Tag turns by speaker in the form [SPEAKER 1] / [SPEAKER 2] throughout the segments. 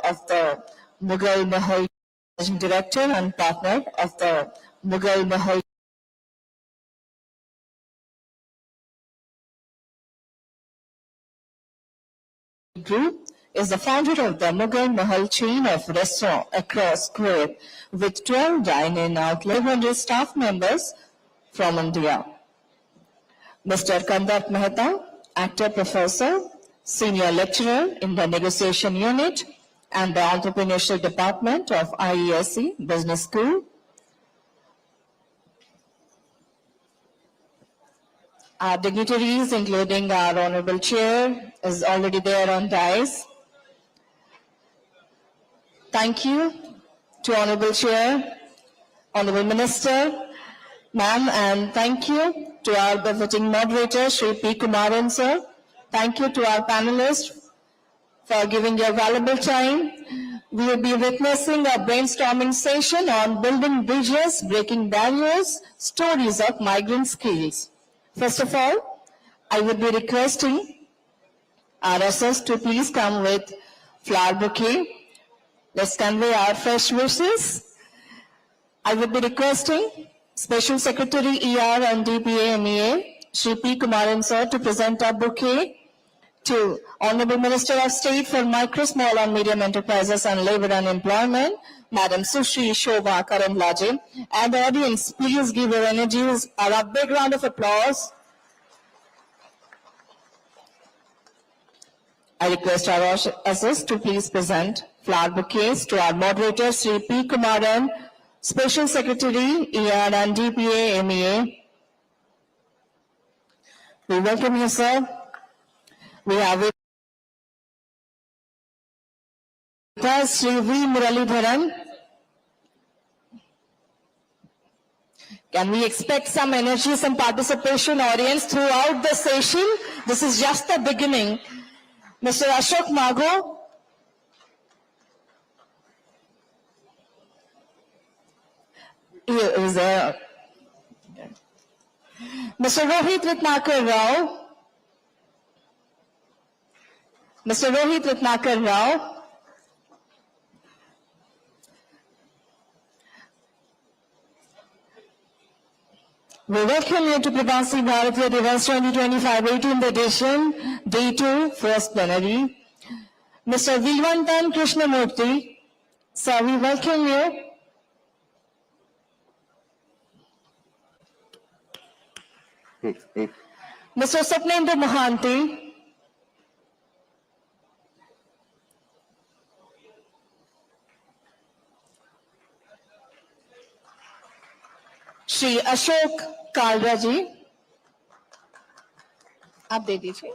[SPEAKER 1] of the Mughal Mahal, Managing Director and Partner of the Mughal Mahal Group, is the founder of the Mughal Mahal chain of restaurants across Kuwait with 12 dine-in outlets, 100 staff members from India. Mr. Kandat Mehta, actor professor, senior lecturer in the negotiation unit and the entrepreneurship department of IESE Business School. Our dignitaries, including our Honorable Chair, is already there on dais. Thank you to Honorable Chair, Honorable Minister, ma'am, and thank you to our befitting moderator, Shri P. Kumaran, sir. Thank you to our panelists for giving your valuable time. We will be witnessing a brainstorming session on building bridges, breaking barriers, stories of migrant skills. First of all, I would be requesting our SS to please come with flower bouquet. Let's convey our fresh wishes. I would be requesting Special Secretary ER and DPA MEA, Shri P. Kumaran sir, to present a bouquet to Honorable Minister of State for Micro, Small and Medium Enterprises and Labour and Employment, Madam Sushri Shobha Karamlaje. And the audience, please give your energies a big round of applause. I request our SS to please present flower bouquets to our moderator, Sri P. Kumaran, Special Secretary, ER and DPA MEA. We welcome you, sir. We have with us Sri V. Muralidharan. Can we expect some energy, some participation, audience, throughout the session? This is just the beginning. Mr. Ashok Mago. He is there. Mr. Rohit Ratnakar Rao. Mr. Rohit Ratnakar Rao. We welcome you to Prabhasi Bharatiya Divas 2025 18th edition, Day 2, First Plenary. Mr. Vilwantan Krishnamurthy, sir, we welcome you. Mr. Sapnendra Mohanty. Shri Ashok Kalra जी, आप दे दीजिए.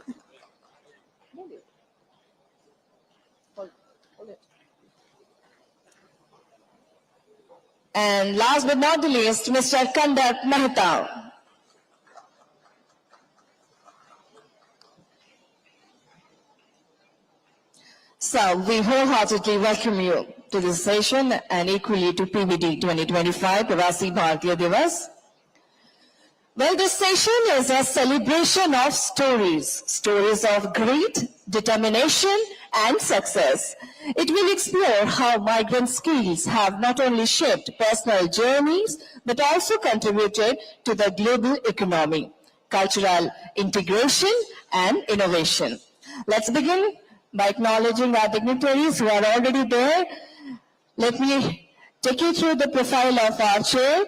[SPEAKER 1] And last but not the least, Mr. Kandat Mehta. So we wholeheartedly welcome you to this session and equally to PBD 2025, Prabhasi Bharatiya Divas. Well, this session is a celebration of stories of grit, determination and success. It will explore how migrant skills have not only shaped personal journeys, but also contributed to the global economy, cultural integration and innovation. Let's begin by acknowledging our dignitaries who are already there. Let me take you through the profile of our chair.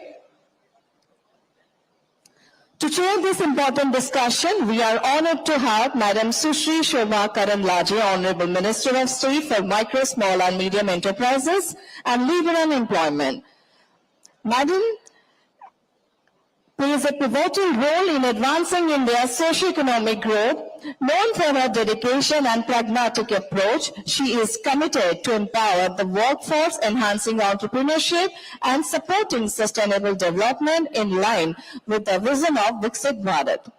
[SPEAKER 1] To chair this important discussion, we are honored to have Madam Sushri Shobha Karamlaje, Honorable Minister of State for Micro, Small and Medium Enterprises and Labour and Employment. Madam plays a pivotal role in advancing India's socio-economic growth. Known for her dedication and pragmatic approach, she is committed to empower the workforce, enhancing entrepreneurship and supporting sustainable development in line with the vision of Viksit Bharat.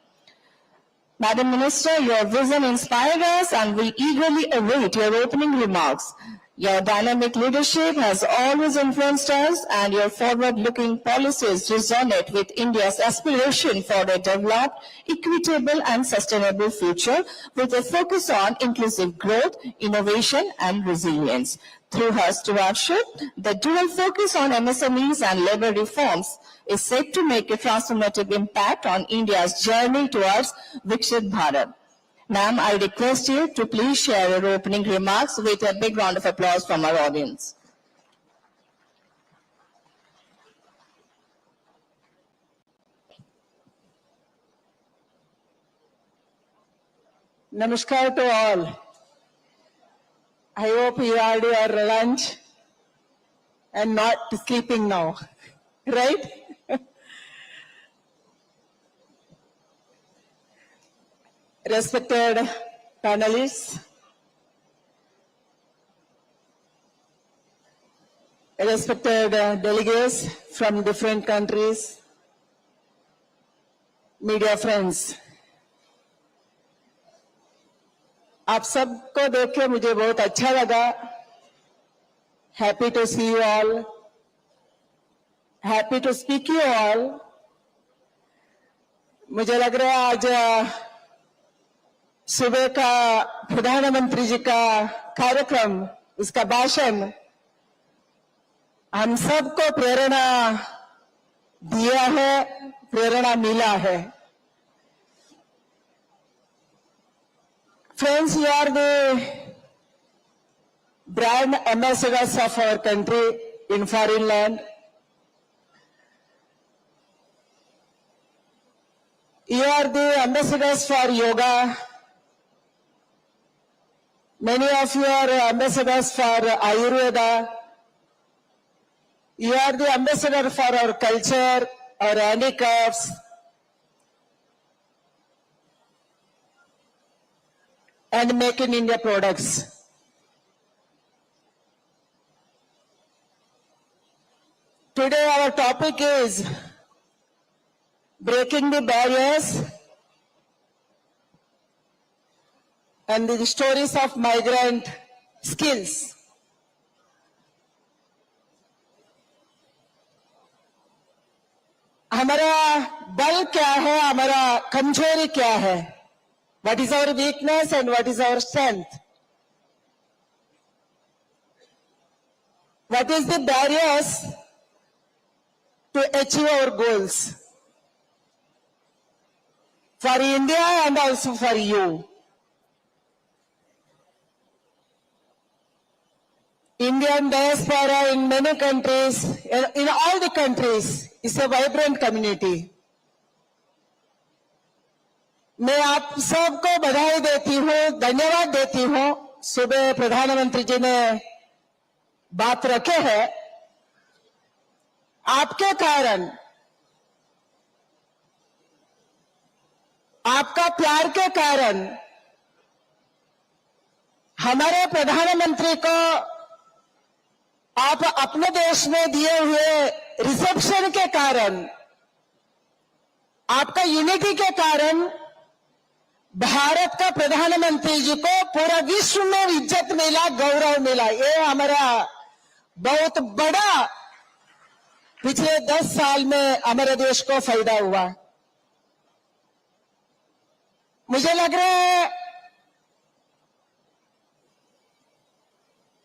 [SPEAKER 1] Madam Minister, your vision inspires us and we eagerly await your opening remarks. Your dynamic leadership has always influenced us, and your forward-looking policies resonate with India's aspiration for a developed, equitable, and sustainable future with a focus on inclusive growth, innovation, and resilience. Through her stewardship, the dual focus on MSMEs and labor reforms is set to make a transformative impact on India's journey towards Viksit Bharat. Ma'am, I request you to please share your opening remarks with a big round of applause from our audience.
[SPEAKER 2] Namaskar to all. I hope you had your lunch and not sleeping now, right? Respected panelists, respected delegates from different countries, media friends, आप सबको देख के मुझे बहुत अच्छा लगा. Happy to see you all. Happy to speak you all. मुझे लग रहा है आज सुबह का प्रधानमंत्री जी का कार्यक्रम, उसका भाषण हम सबको प्रेरणा दिया है, प्रेरणा मिला है. Friends, you are the brand ambassadors of our country in foreign land. You are the ambassadors for yoga. Many of you are ambassadors for Ayurveda. You are the ambassador for our culture, our handicrafts. And make in India products. Today our topic is breaking the barriers and the stories of migrant skills. हमारा बल क्या है, हमारा कमजोरी क्या है? What is our weakness and what is our strength? What is the barriers to achieve our goals? For India and also for you. Indian diaspora in many countries, in all the countries, is a vibrant community. मैं आप सबको बधाई देती हूँ, धन्यवाद देती हूँ. सुबह प्रधानमंत्री जी ने बात रखे है. आपके कारण, आपका प्यार के कारण हमारे प्रधानमंत्री को आप अपने देश में दिए हुए रिसेप्शन के कारण, आपका यूनिटी के कारण भारत का प्रधानमंत्री जी को पूरा विश्व में इज्जत मिला, गौरव मिला. ये हमारा बहुत बड़ा पिछले 10 साल में हमारे देश को फायदा हुआ. मुझे लग रहा है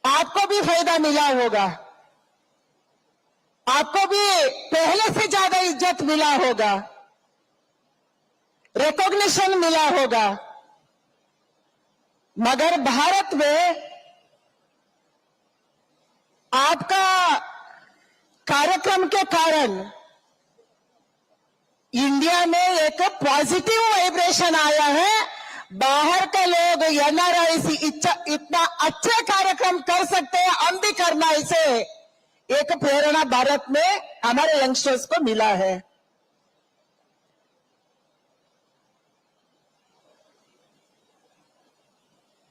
[SPEAKER 2] आपको भी फायदा मिला होगा, आपको भी पहले से ज्यादा इज्जत मिला होगा, रिकॉग्निशन मिला होगा. मगर भारत में आपका कार्यक्रम के कारण इंडिया में एक पॉजिटिव वाइब्रेशन आया है. बाहर के लोग एनआरआई इतना अच्छे कार्यक्रम कर सकते हैं, हम भी करना. इसे एक प्रेरणा भारत में हमारे यंगस्टर्स को मिला है.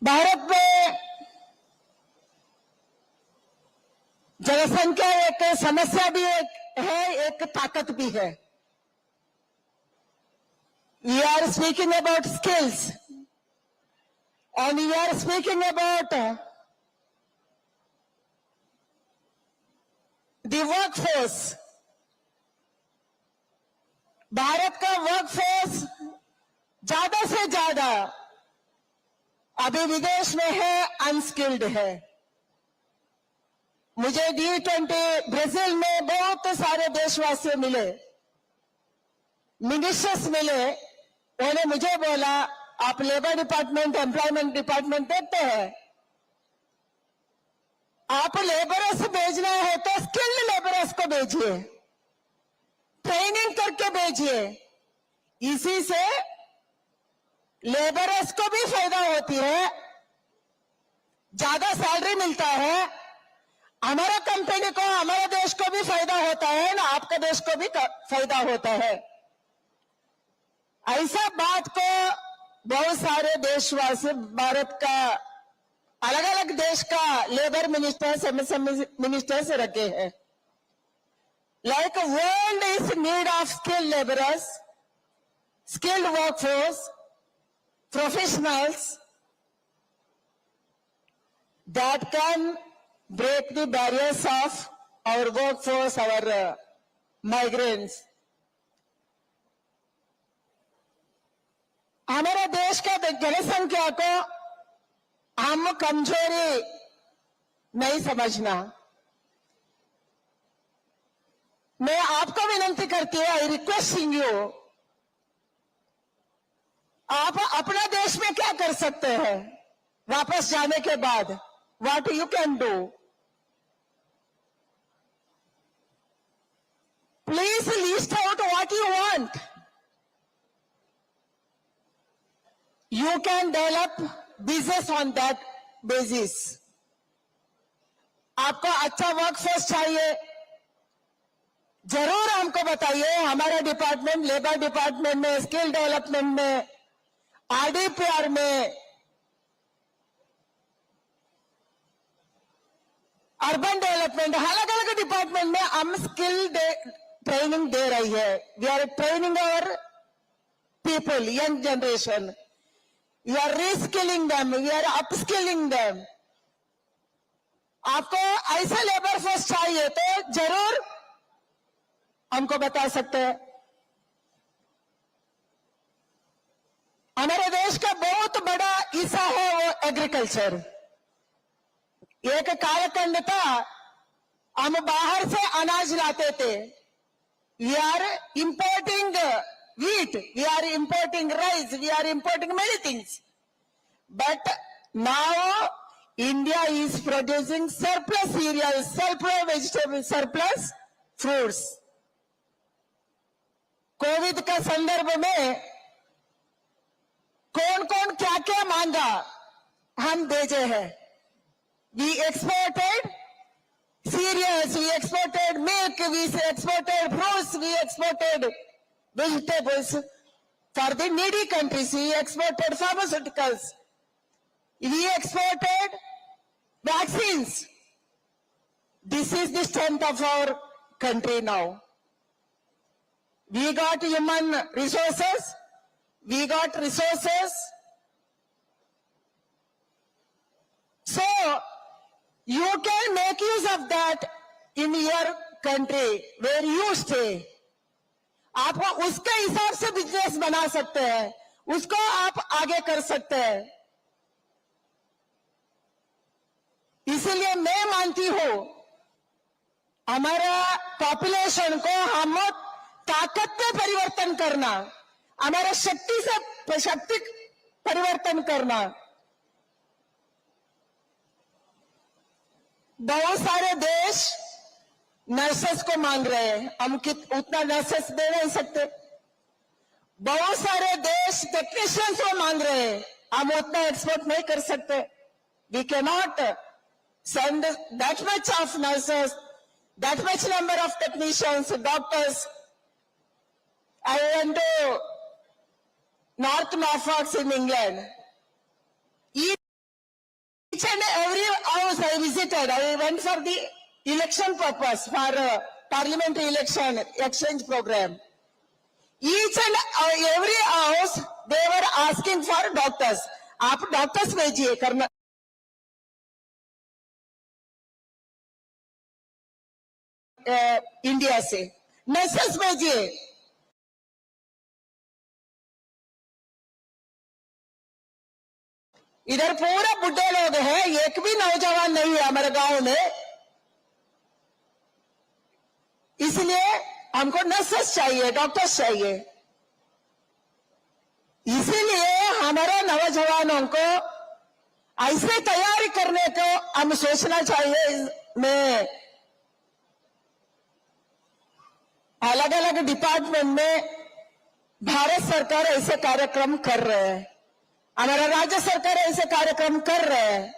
[SPEAKER 2] भारत में जनसंख्या एक समस्या भी है, एक ताकत भी है. We are speaking about skills and we are speaking about the workforce, Bharat का वर्कफोर्स ज्यादा से ज्यादा अभी विदेश में है, अनस्किल्ड है। मुझे G20 ब्राजील में बहुत सारे देशवासी मिले, मिनिस्टर्स मिले। उन्होंने मुझे बोला, आप लेबर डिपार्टमेंट, एम्प्लॉयमेंट डिपार्टमेंट देखते हैं, आप लेबरर्स भेजना है तो स्किल्ड लेबरर्स को भेजिए, ट्रेनिंग करके भेजिए। इसी से लेबरर्स को भी फायदा होती है, ज्यादा सैलरी मिलता है, हमारा कंपनी को, हमारे देश को भी फायदा होता है ना, आपका देश को भी फायदा होता है। ऐसा बात को बहुत सारे देशवासी, भारत का अलग अलग देश का लेबर मिनिस्टर्स, एमएसएमई मिनिस्टर्स रखे हैं। Like world is in need of skilled laborers, skilled workforce, professionals that can break the barriers of our workforce, our migrants. हमारे देश का जनसंख्या को हम कमजोरी नहीं समझना। मैं आपको विनंती करती हूँ, आई रिक्वेस्टिंग यू, आप अपना देश में क्या कर सकते हैं वापस जाने के बाद? What you can do? Please list out what you want. You can develop business on that basis. आपको अच्छा वर्कफोर्स चाहिए, जरूर हमको बताइए। हमारा डिपार्टमेंट, लेबर डिपार्टमेंट में, स्किल डेवलपमेंट में, आरडीपीआर में, अर्बन डेवलपमेंट, अलग अलग डिपार्टमेंट में हम स्किल ट्रेनिंग दे रही है। We are training our people, young generation. We are reskilling them, we are upskilling them. आपको ऐसा लेबर फोर्स चाहिए तो जरूर हमको बता सकते हैं। हमारे देश का बहुत बड़ा हिस्सा है वो एग्रीकल्चर। एक कालखंड था हम बाहर से अनाज लाते थे। We are importing wheat, we are importing rice, we are importing many things. But now India is producing surplus cereals, surplus vegetables, surplus fruits. Covid का संदर्भ में कौन कौन क्या क्या मांगा हम भेजे हैं। We exported cereals, we exported milk, we exported fruits, we exported vegetables for the needy countries. We exported pharmaceuticals. We exported vaccines. This is the strength of our country now. We got human resources. We got resources. So, you can make use of that in your country where you stay. आप उसके हिसाब से business बना सकते हैं, उसको आप आगे कर सकते हैं। इसीलिए मैं मानती हूं हमारा पॉपुलेशन को हम ताकत में परिवर्तन करना, हमारे शक्ति से शक्ति परिवर्तन करना। बहुत सारे देश नर्सेस को मांग रहे हैं, हम उतना नर्सेस दे नहीं सकते। बहुत सारे देश टेक्नीशियंस को मांग रहे हैं, हम उतना एक्सपोर्ट नहीं कर सकते। We can not send that much of nurses, that much number of technicians, doctors. I went to North Norfolks in England. Each and every house I visited, I went for the election purpose, for parliamentary election exchange program. Each and every house they were asking for doctors. आप doctors भेजिए करना। India से nurses भेजिए। इधर पूरा बुढ़े लोग हैं, एक भी नौजवान नहीं है हमारे गांव में। इसलिए हमको नर्सेस चाहिए, डॉक्टर्स चाहिए। इसीलिए हमारे नौजवानों को ऐसे तैयारी करने को हम सोचना चाहिए। में अलग अलग डिपार्टमेंट में भारत सरकार ऐसे कार्यक्रम कर रहे हैं, हमारा राज्य सरकार ऐसे कार्यक्रम कर रहे हैं।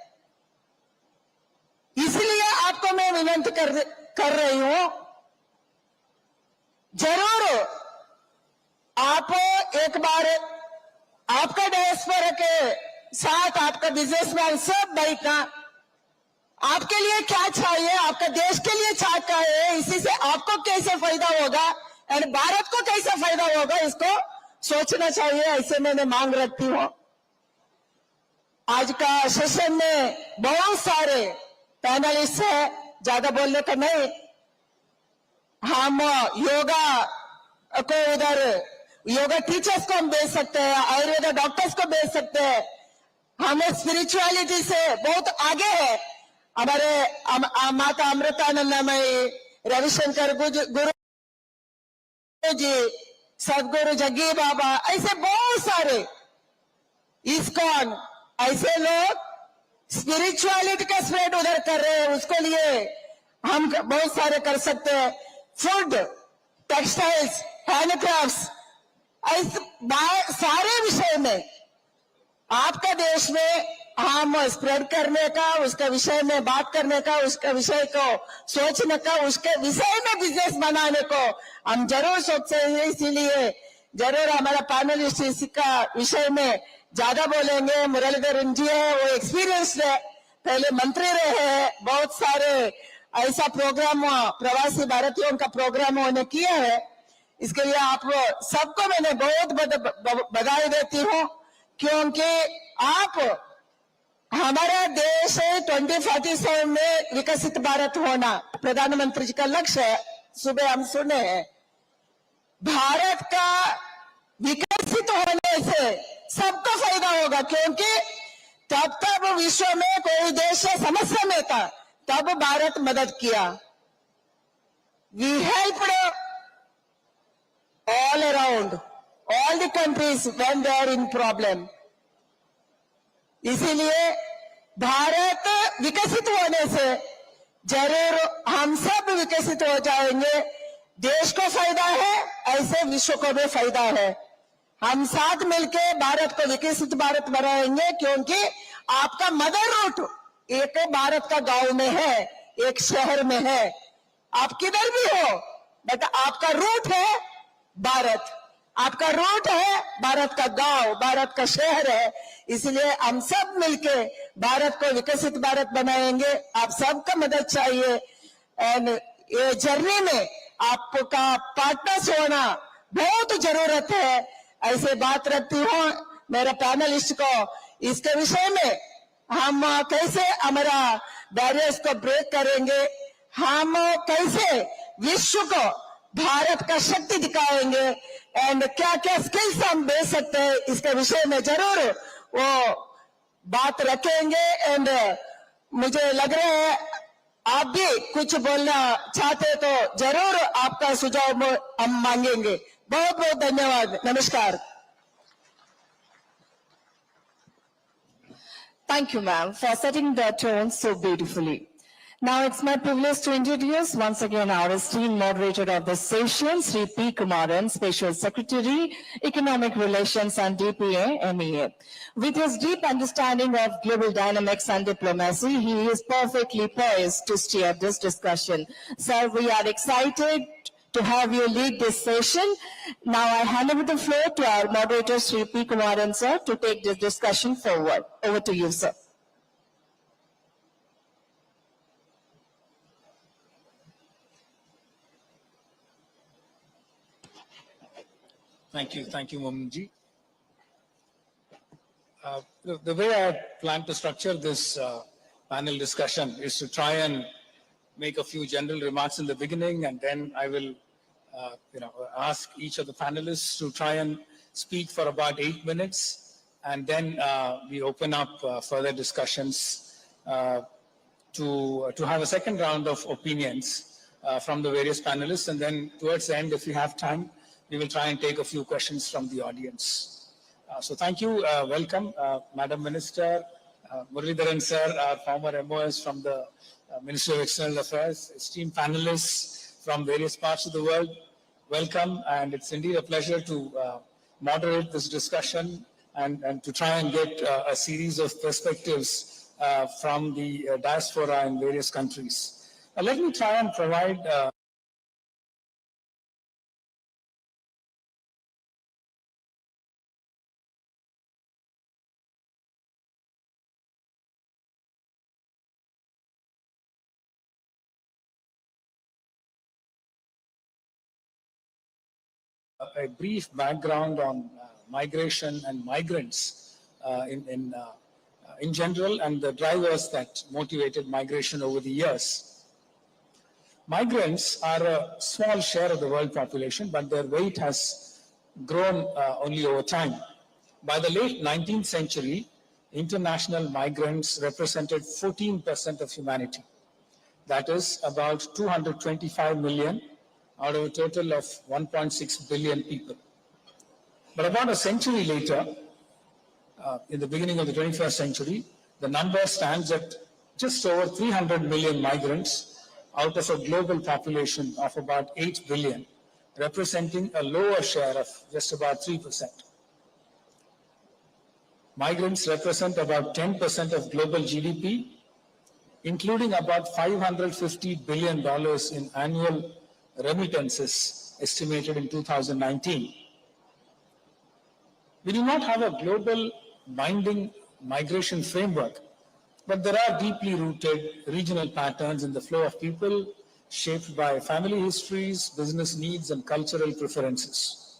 [SPEAKER 2] इसलिए आपको मैं विनती कर रही हूं, जरूर आप एक बार आपका डायस्पोरा के साथ आपका बिजनेसमैन सब बैठना, आपके लिए क्या चाहिए, आपका देश के लिए क्या चाहिए, इसी से आपको कैसे फायदा होगा और भारत को कैसे फायदा होगा, इसको सोचना चाहिए। ऐसे मैंने मांग रखती हूं। आज का सेशन में बहुत सारे पैनलिस्ट है, ज्यादा बोलने का नहीं। हम योगा को उधर योगा टीचर्स को हम भेज सकते हैं, आयुर्वेद डॉक्टर्स को भेज सकते हैं। हमें स्पिरिचुअलिटी से बहुत आगे है। हमारे माता अमृतानंदमयी, रविशंकर गुरु जी, सदगुरु जग्गी बाबा, ऐसे बहुत सारे इस्कॉन, ऐसे लोग स्पिरिचुअलिटी का स्प्रेड उधर कर रहे हैं। उसके लिए हम बहुत सारे कर सकते हैं। फूड, टेक्सटाइल्स, हैंडक्राफ्ट्स, ऐसे सारे विषय में आपका देश में हम स्प्रेड करने का, उसके विषय में बात करने का, उसके विषय को सोचने का, उसके विषय में बिजनेस बनाने को हम जरूर सोचते हैं। इसीलिए जरूर हमारा पैनलिस्ट इसका विषय में ज्यादा बोलेंगे। मुरलीधर जी है, वो एक्सपीरियंस्ड है, पहले मंत्री रहे हैं, बहुत सारे ऐसा प्रोग्राम प्रवासी भारतीयों का प्रोग्राम उन्होंने किया है। इसके लिए आप सबको मैंने बहुत बधाई देती हूँ, क्योंकि आप हमारा देश 2047 में विकसित भारत होना प्रधानमंत्री जी का लक्ष्य है। सुबह हम सुने हैं, भारत का विकसित होने से सबको फायदा होगा, क्योंकि तब विश्व में कोई देश समस्या में था, तब भारत मदद किया। We helped all around, all the countries when they are in problem. इसीलिए भारत विकसित होने से जरूर हम सब विकसित हो जाएंगे। देश को फायदा है, ऐसे विश्व को भी फायदा है। हम साथ मिलकर भारत को विकसित भारत बनाएंगे, क्योंकि आपका मदर रूट एक भारत का गांव में है, एक शहर में है। आप किधर भी हो, बट आपका रूट है भारत, आपका रूट है भारत का गांव, भारत का शहर है। इसलिए हम सब मिलके भारत को विकसित भारत बनाएंगे। आप सबका मदद चाहिए, एंड ये जर्नी में आपका पार्टनर्स होना बहुत जरूरत है। ऐसे बात रखती हूँ मेरे पैनलिस्ट को, इसके विषय में हम कैसे हमारा बैरियर्स को ब्रेक करेंगे, हम कैसे विश्व को भारत का शक्ति दिखाएंगे, एंड क्या क्या स्किल्स हम दे सकते हैं, इसके विषय में जरूर वो बात रखेंगे। एंड मुझे लग रहा है आप भी कुछ बोलना चाहते तो जरूर आपका सुझाव हम मांगेंगे। बहुत बहुत धन्यवाद, नमस्कार।
[SPEAKER 1] Thank you, ma'am, for setting the tone so beautifully. Now it's my privilege to introduce once again our esteemed moderator of this session, Sri P. Kumaran, Special Secretary, Economic Relations and DPA, MEA. With his deep understanding of global dynamics and diplomacy, he is perfectly poised to steer this discussion. Sir, we are excited to have you lead this session. Now I hand over the floor to our moderator, Sri P. Kumaran, sir, to take this discussion forward. Over to you, sir.
[SPEAKER 3] Thank you, Mominji. The way I plan to structure this panel discussion is to try and make a few general remarks in the beginning, and then I will ask each of the panelists to try and speak for about 8 minutes, and then we open up further discussions to have a second round of opinions from the various panelists, and then towards the end, if we have time, we will try and take a few questions from the audience. So thank you, welcome, Madam Minister, Muralidharan sir, our former MOS from the Ministry of External Affairs, esteemed panelists from various parts of the world, welcome, and it's indeed a pleasure to moderate this discussion and to try and get a series of perspectives from the diaspora in various countries. Let me try and provide a brief background on migration and migrants in general, and the drivers that motivated migration over the years. Migrants are a small share of the world population, but their weight has grown only over time. By the late 19th century, international migrants represented 14% of humanity. That is about 225 million out of a total of 1.6 billion people. But about a century later, in the beginning of the 21st century, the number stands at just over 300 million migrants out of a global population of about 8 billion, representing a lower share of just about 3%. Migrants represent about 10% of global GDP, including about $550 billion in annual remittances estimated in 2019. We do not have a global binding migration framework, but there are deeply rooted regional patterns in the flow of people shaped by family histories, business needs, and cultural preferences.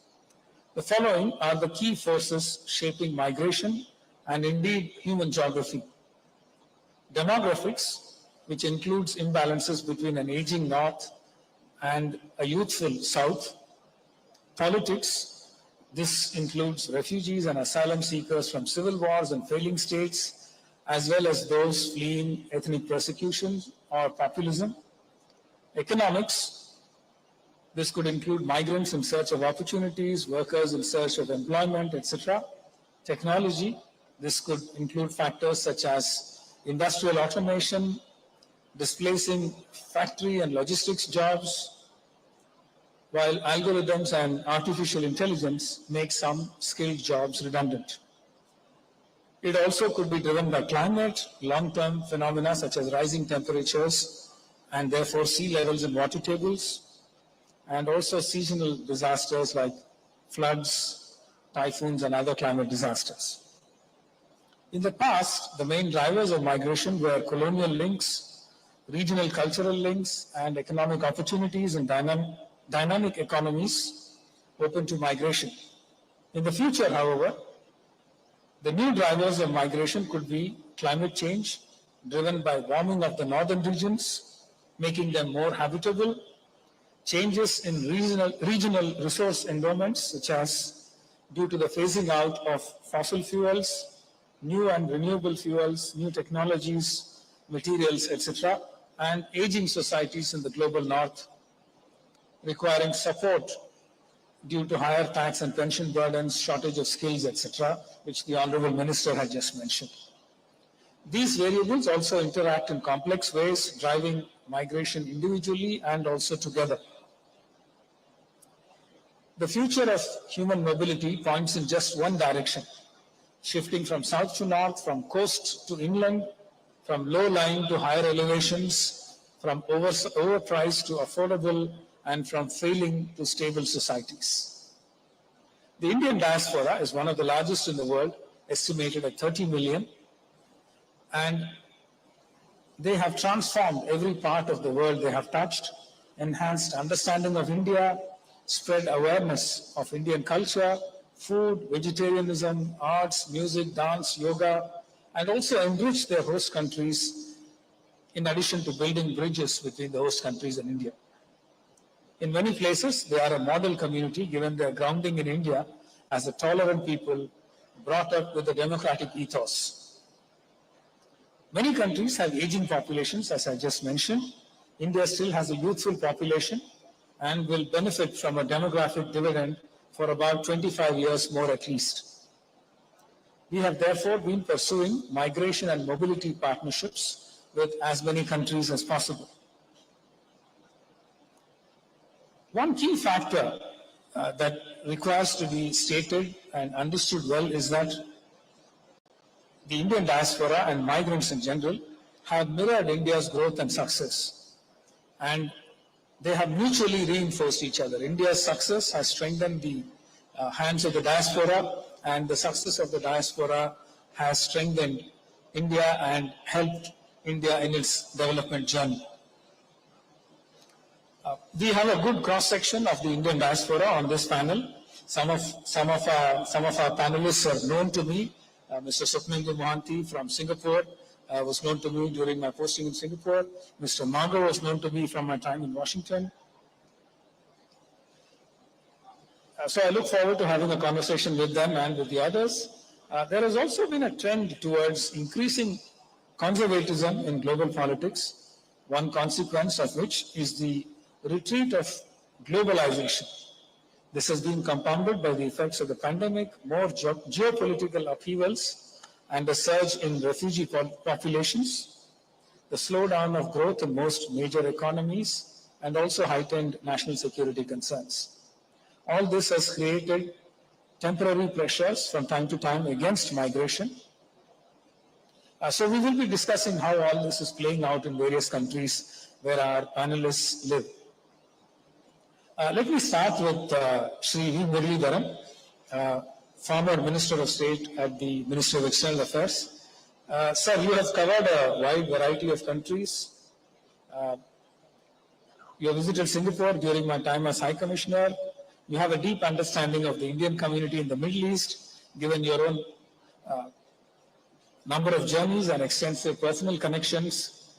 [SPEAKER 3] The following are the key forces shaping migration and indeed human geography. Demographics, which includes imbalances between an aging north and a youthful south. Politics, this includes refugees and asylum seekers from civil wars and failing states, as well as those fleeing ethnic persecution or populism. Economics, this could include migrants in search of opportunities, workers in search of employment, etc. Technology, this could include factors such as industrial automation, displacing factory and logistics jobs, while algorithms and artificial intelligence make some skilled jobs redundant. It also could be driven by climate, long-term phenomena such as rising temperatures and therefore sea levels and water tables, and also seasonal disasters like floods, typhoons, and other climate disasters. In the past, the main drivers of migration were colonial links, regional cultural links, and economic opportunities in dynamic economies open to migration. In the future, however, the new drivers of migration could be climate change, driven by warming of the northern regions, making them more habitable, changes in regional resource endowments, such as due to the phasing out of fossil fuels, new and renewable fuels, new technologies, materials, etc., and aging societies in the global north, requiring support due to higher tax and pension burdens, shortage of skills, etc., which the Honorable Minister had just mentioned. These variables also interact in complex ways, driving migration individually and also together. The future of human mobility points in just one direction, shifting from south to north, from coast to inland, from low-lying to higher elevations, from overpriced to affordable, and from failing to stable societies. The Indian diaspora is one of the largest in the world, estimated at 30 million, and they have transformed every part of the world they have touched, enhanced understanding of India, spread awareness of Indian culture, food, vegetarianism, arts, music, dance, yoga, and also enriched their host countries in addition to building bridges between the host countries and India. In many places, they are a model community given their grounding in India as a tolerant people brought up with a democratic ethos. Many countries have aging populations, as I just mentioned. India still has a youthful population and will benefit from a demographic dividend for about 25 years more at least. We have therefore been pursuing migration and mobility partnerships with as many countries as possible. One key factor that requires to be stated and understood well is that the Indian diaspora and migrants in general have mirrored India's growth and success, and they have mutually reinforced each other. India's success has strengthened the hands of the diaspora, and the success of the diaspora has strengthened India and helped India in its development journey. We have a good cross-section of the Indian diaspora on this panel. Some of our panelists are known to me. Mr. Swapnendu Mohanty from Singapore was known to me during my posting in Singapore. Mr. Mago was known to me from my time in Washington. So I look forward to having a conversation with them and with the others. There has also been a trend towards increasing conservatism in global politics, one consequence of which is the retreat of globalization. This has been compounded by the effects of the pandemic, more geopolitical upheavals, and a surge in refugee populations, the slowdown of growth in most major economies, and also heightened national security concerns. All this has created temporary pressures from time to time against migration. So we will be discussing how all this is playing out in various countries where our panelists live. Let me start with Shri V. Muralidharan, former Minister of State at the Ministry of External Affairs. Sir, you have covered a wide variety of countries. You have visited Singapore during my time as High Commissioner. You have a deep understanding of the Indian community in the Middle East, given your own number of journeys and extensive personal connections.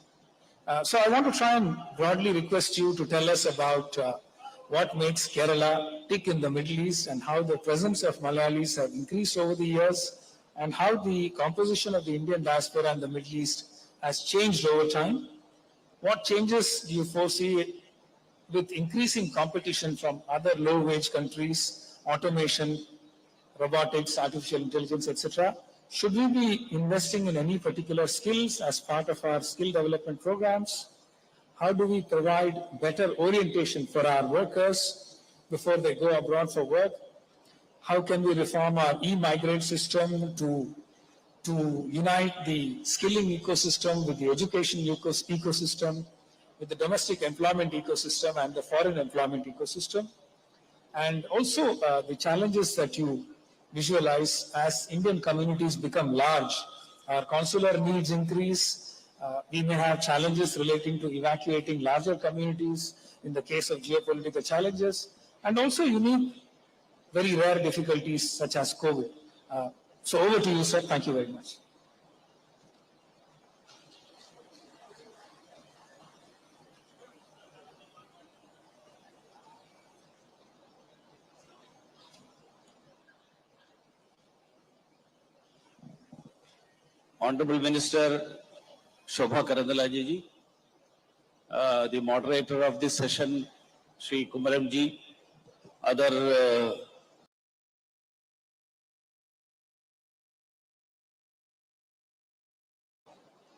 [SPEAKER 3] So I want to try and broadly request you to tell us about what makes Kerala tick in the Middle East and how the presence of Malayalis have increased over the years and how the composition of the Indian diaspora in the Middle East has changed over time. What changes do you foresee with increasing competition from other low-wage countries, automation, robotics, artificial intelligence, etc.? Should we be investing in any particular skills as part of our skill development programs? How do we provide better orientation for our workers before they go abroad for work? How can we reform our e-migrant system to unite the skilling ecosystem with the education ecosystem, with the domestic employment ecosystem and the foreign employment ecosystem? And also the challenges that you visualize as Indian communities become large. Our consular needs increase. We may have challenges relating to evacuating larger communities in the case of geopolitical challenges, and also unique, very rare difficulties such as COVID. So over to you, sir. Thank you very much.
[SPEAKER 4] Honorable Minister Shobha Karandalaje ji, the moderator of this session, Sri Kumaram ji, other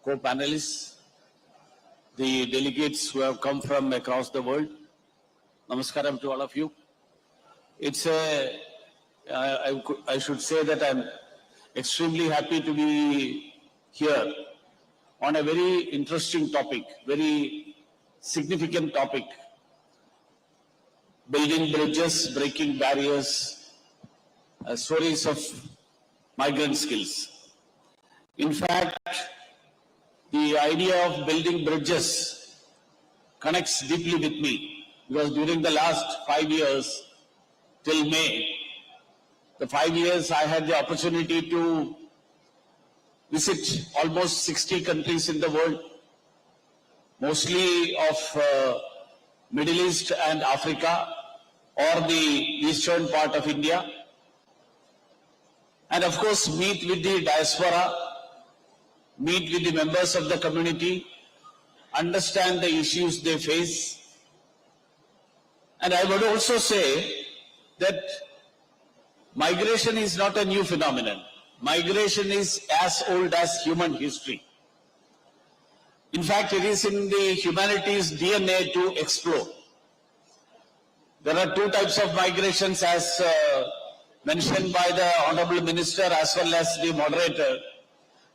[SPEAKER 4] co-panelists, the delegates who have come from across the world. Namaskaram to all of you. It's I should say that I'm extremely happy to be here on a very interesting topic, very significant topic. Building bridges, breaking barriers, stories of migrant skills. In fact, the idea of building bridges connects deeply with me because during the last 5 years till May, the 5 years I had the opportunity to visit almost 60 countries in the world, mostly of Middle East and Africa or the eastern part of India. And of course, meet with the diaspora, meet with the members of the community, understand the issues they face. And I would also say that migration is not a new phenomenon. Migration is as old as human history. In fact, it is in the humanity's DNA to explore. There are two types of migrations as mentioned by the Honorable Minister as well as the moderator.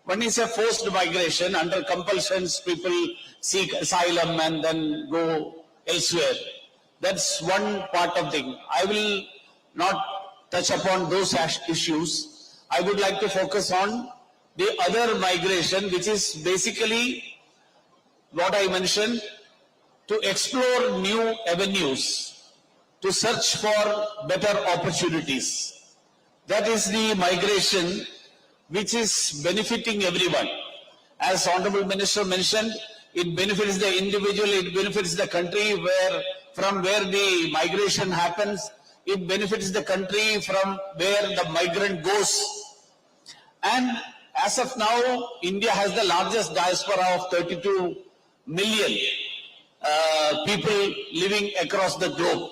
[SPEAKER 4] One is a forced migration. Under compulsions, people seek asylum and then go elsewhere. That's one part of the thing. I will not touch upon those issues. I would like to focus on the other migration, which is basically what I mentioned, to explore new avenues, to search for better opportunities. That is the migration which is benefiting everyone. As Honorable Minister mentioned, it benefits the individual, it benefits the country from where the migration happens, it benefits the country from where the migrant goes. And as of now, India has the largest diaspora of 32 million people living across the globe.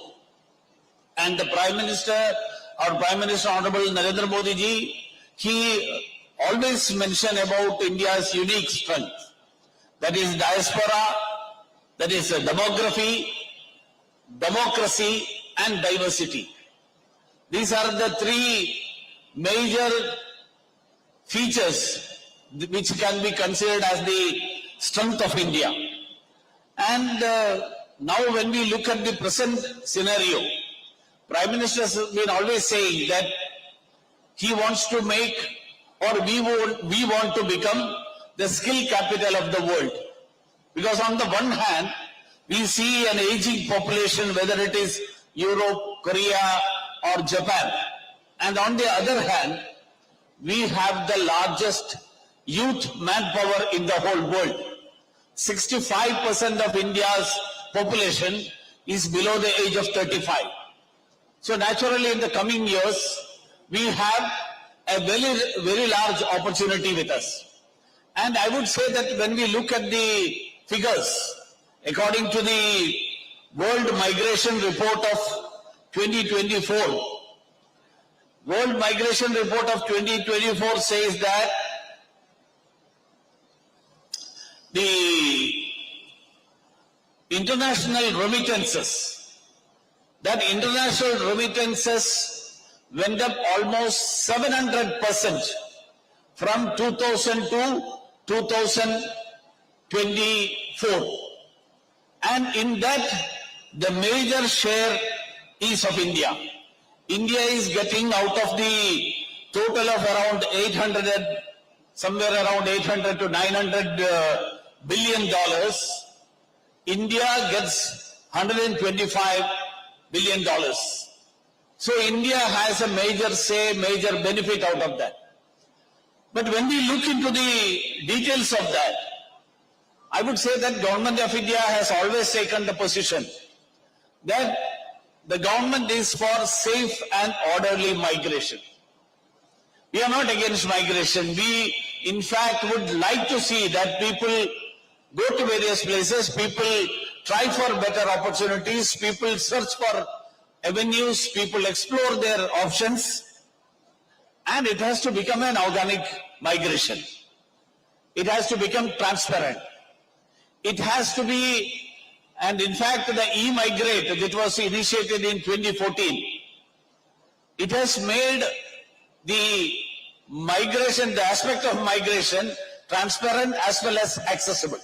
[SPEAKER 4] And the Prime Minister, our Prime Minister Honorable Narendra Modi ji, he always mentioned about India's unique strength. That is diaspora, that is demography, democracy and diversity. These are the three major features which can be considered as the strength of India. And now when we look at the present scenario, Prime Minister has been always saying that he wants to make, or we want to become the skill capital of the world. Because on the one hand, we see an aging population, whether it is Europe, Korea or Japan. And on the other hand, we have the largest youth manpower in the whole world. 65% of India's population is below the age of 35. So naturally in the coming years, we have a very, very large opportunity with us. And I would say that when we look at the figures, according to the World Migration Report of 2024, World Migration Report of 2024 says that the international remittances went up almost 700% from 2000 to 2024. And in that, the major share is of India. India is getting out of the total of around 800, somewhere around 800 to 900 billion dollars. India gets 125 billion dollars. So India has a major say, major benefit out of that. But when we look into the details of that, I would say that Government of India has always taken the position that the government is for safe and orderly migration. We are not against migration. We, in fact, would like to see that people go to various places, people try for better opportunities, people search for avenues, people explore their options, and it has to become an organic migration. It has to become transparent. It has to be, and in fact the e-migrate that was initiated in 2014, it has made the migration, the aspect of migration, transparent as well as accessible.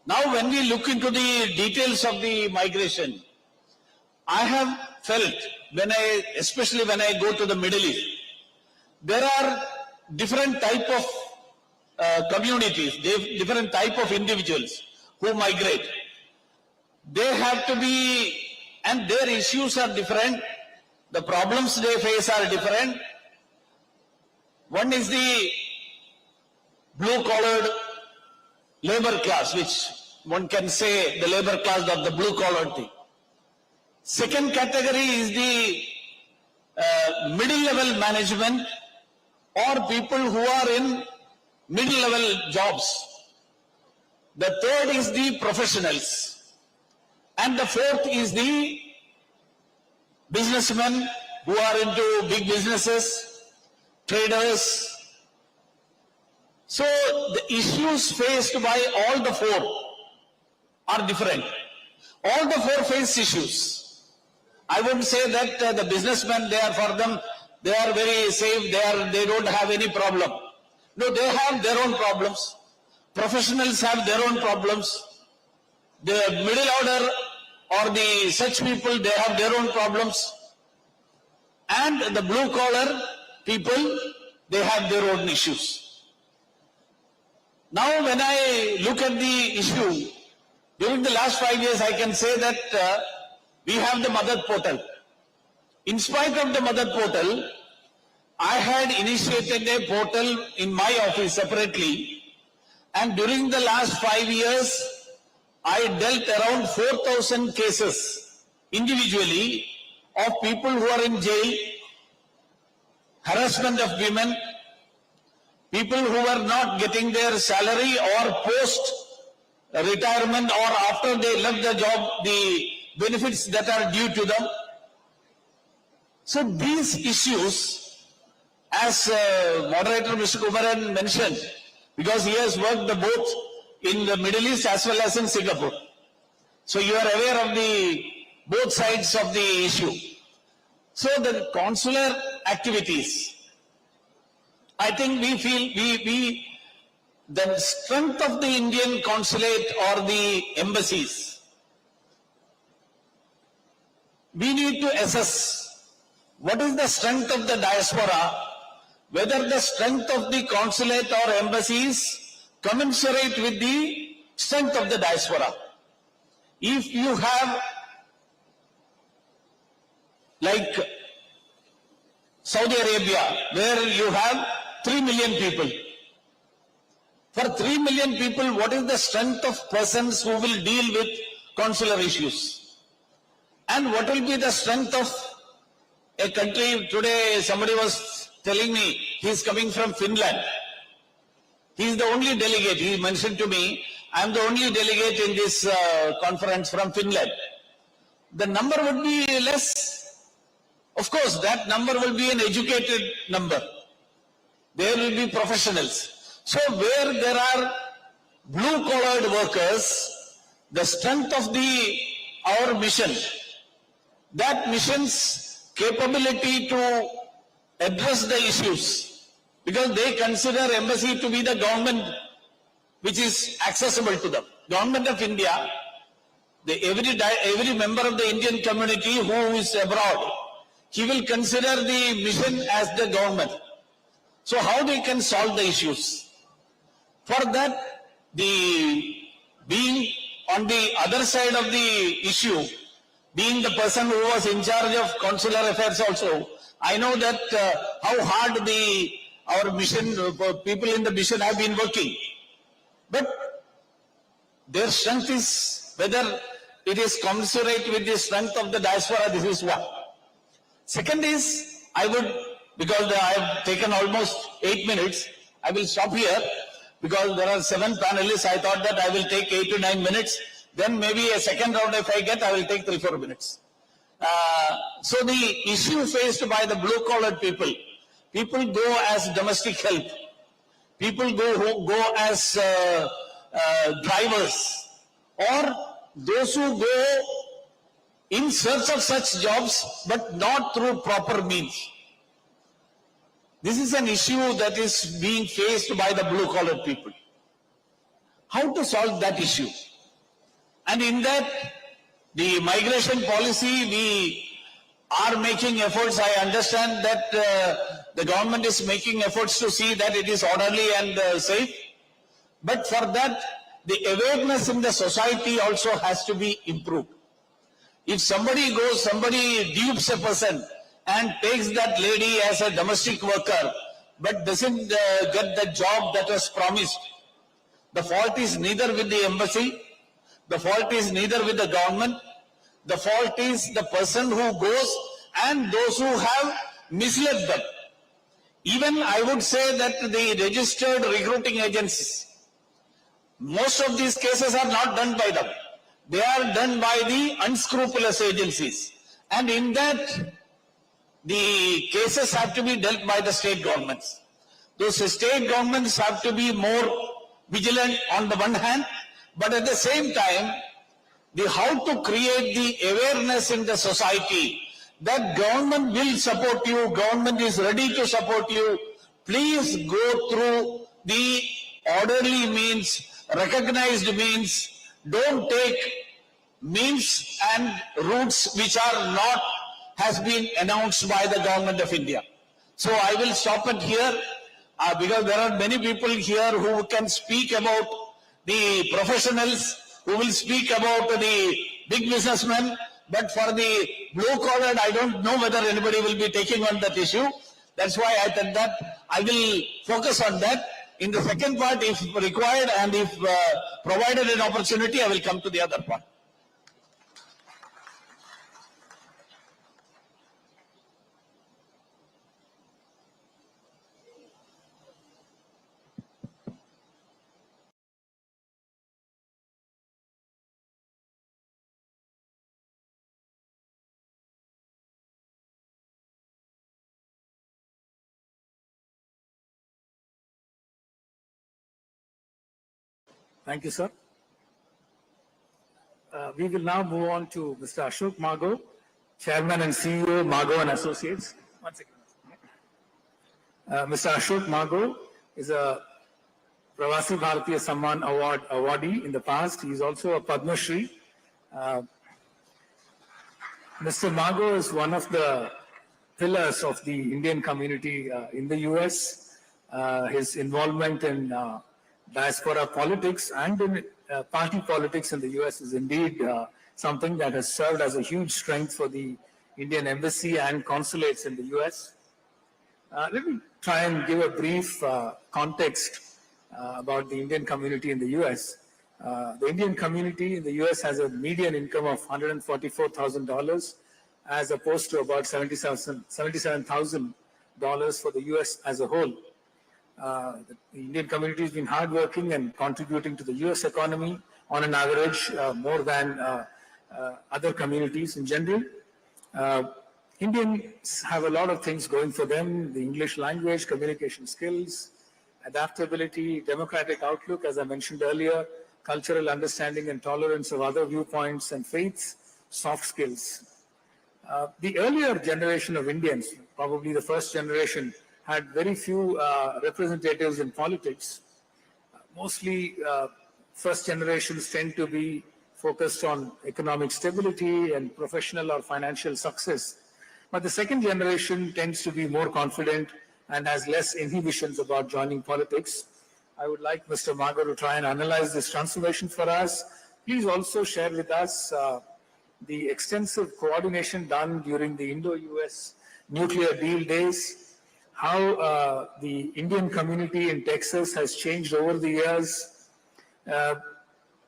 [SPEAKER 4] Now when we look into the details of the migration, I have felt, especially when I go to the Middle East, there are different type of communities, different type of individuals who migrate. They have to be, and their issues are different, the problems they face are different. One is the blue-collared labor class, which one can say the labor class or the blue collar thing. Second category is the middle level management or people who are in middle level jobs. The third is the professionals. And the fourth is the businessmen who are into big businesses, traders. So the issues faced by all the four are different. All the four face issues. I wouldn't say that the businessmen, they are for them, they are very safe, they don't have any problem. No, they have their own problems. Professionals have their own problems. The middle order or the such people, they have their own problems. And the blue collar people, they have their own issues. Now when I look at the issue, during the last 5 years, I can say that we have the mother portal. In spite of the mother portal, I had initiated a portal in my office separately, and during the last 5 years, I dealt around 4,000 cases individually of people who are in jail, harassment of women, people who are not getting their salary or post retirement or after they left the job, the benefits that are due to them. So these issues, as moderator Mr. Kumaran mentioned, because he has worked both in the Middle East as well as in Singapore. So you are aware of the both sides of the issue. So the consular activities, I think we feel the strength of the Indian consulate or the embassies, we need to assess what is the strength of the diaspora, whether the strength of the consulate or embassies commensurate with the strength of the diaspora. If you have, like Saudi Arabia, where you have 3 million people. For 3 million people, what is the strength of persons who will deal with consular issues? And what will be the strength of a country? Today somebody was telling me he is coming from Finland. He is the only delegate. He mentioned to me, I am the only delegate in this conference from Finland. The number would be less. Of course, that number will be an educated number. There will be professionals. So where there are blue-collared workers, the strength of our mission, that mission's capability to address the issues, because they consider embassy to be the government which is accessible to them. Government of India, every member of the Indian community who is abroad, he will consider the mission as the government. So how they can solve the issues? For that, being on the other side of the issue, being the person who was in charge of consular affairs also, I know that how hard our mission, people in the mission have been working. But their strength is, whether it is commensurate with the strength of the diaspora, this is one. Second is, because I have taken almost 8 minutes, I will stop here because there are 7 panelists. I thought that I will take 8 to 9 minutes. Then maybe a second round if I get, I will take 3-4 minutes. So the issue faced by the blue-collar people go as domestic help. People go as drivers, or those who go in search of such jobs but not through proper means. This is an issue that is being faced by the blue-collar people. How to solve that issue? And in that, the migration policy, we are making efforts. I understand that the government is making efforts to see that it is orderly and safe. But for that, the awareness in the society also has to be improved. If somebody dupes a person and takes that lady as a domestic worker, but doesn't get the job that was promised, the fault is neither with the embassy The fault is neither with the government. The fault is the person who goes and those who have misled them. Even I would say that the registered recruiting agencies, most of these cases are not done by them. They are done by the unscrupulous agencies. And in that, the cases have to be dealt by the state governments. Those state governments have to be more vigilant on the one hand, but at the same time, how to create the awareness in the society that government will support you, government is ready to support you. Please go through the orderly means, recognized means. Don't take means and routes which are not has been announced by the government of India. So I will stop it here because there are many people here who can speak about the professionals, who will speak about the big businessmen, but for the blue-collar, I don't know whether anybody will be taking on that issue. That's why I said that I will focus on that. In the second part, if required and if provided an opportunity, I will come to the other part.
[SPEAKER 3] Thank you, sir. We will now move on to Mr. Ashok Mago, Chairman and CEO, Mago and Associates. One second. Mr. Ashok Mago is a Pravasi Bharatiya Samman Award awardee in the past. He is also a Padma Shri. Mr. Mago is one of the pillars of the Indian community in the US. His involvement in diaspora politics and in party politics in the US is indeed something that has served as a huge strength for the Indian embassy and consulates in the US. Let me try and give a brief context about the Indian community in the US. The Indian community in the US has a median income of $144,000 as opposed to about $77,000 for the US as a whole. The Indian community has been hardworking and contributing to the US economy on an average more than other communities in general. Indians have a lot of things going for them: the English language, communication skills, adaptability, democratic outlook, as I mentioned earlier, cultural understanding and tolerance of other viewpoints and faiths, soft skills. The earlier generation of Indians, probably the first generation, had very few representatives in politics. Mostly first generations tend to be focused on economic stability and professional or financial success. But the second generation tends to be more confident and has less inhibitions about joining politics. I would like Mr. Mago to try and analyze this transformation for us. Please also share with us the extensive coordination done during the Indo-US nuclear deal days, how the Indian community in Texas has changed over the years,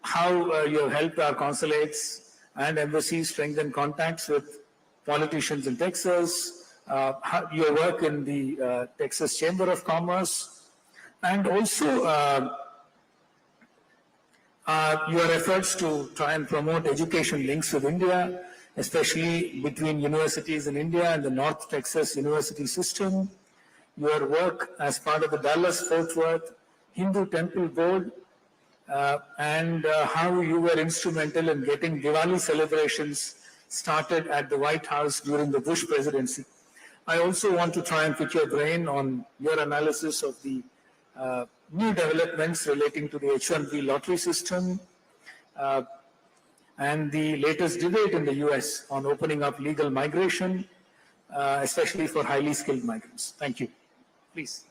[SPEAKER 3] how you have helped our consulates and embassies strengthen contacts with politicians in Texas, your work in the Texas Chamber of Commerce, and also your efforts to try and promote education links with India, especially between universities in India and the North Texas University system, your work as part of the Dallas-Fort Worth Hindu Temple Board, and how you were instrumental in getting Diwali celebrations started at the White House during the Bush presidency. I also want to try and pick your brain on your analysis of the new developments relating to the H-1B lottery system and the latest debate in the US on opening up legal migration, especially for highly skilled migrants. Thank you. Please.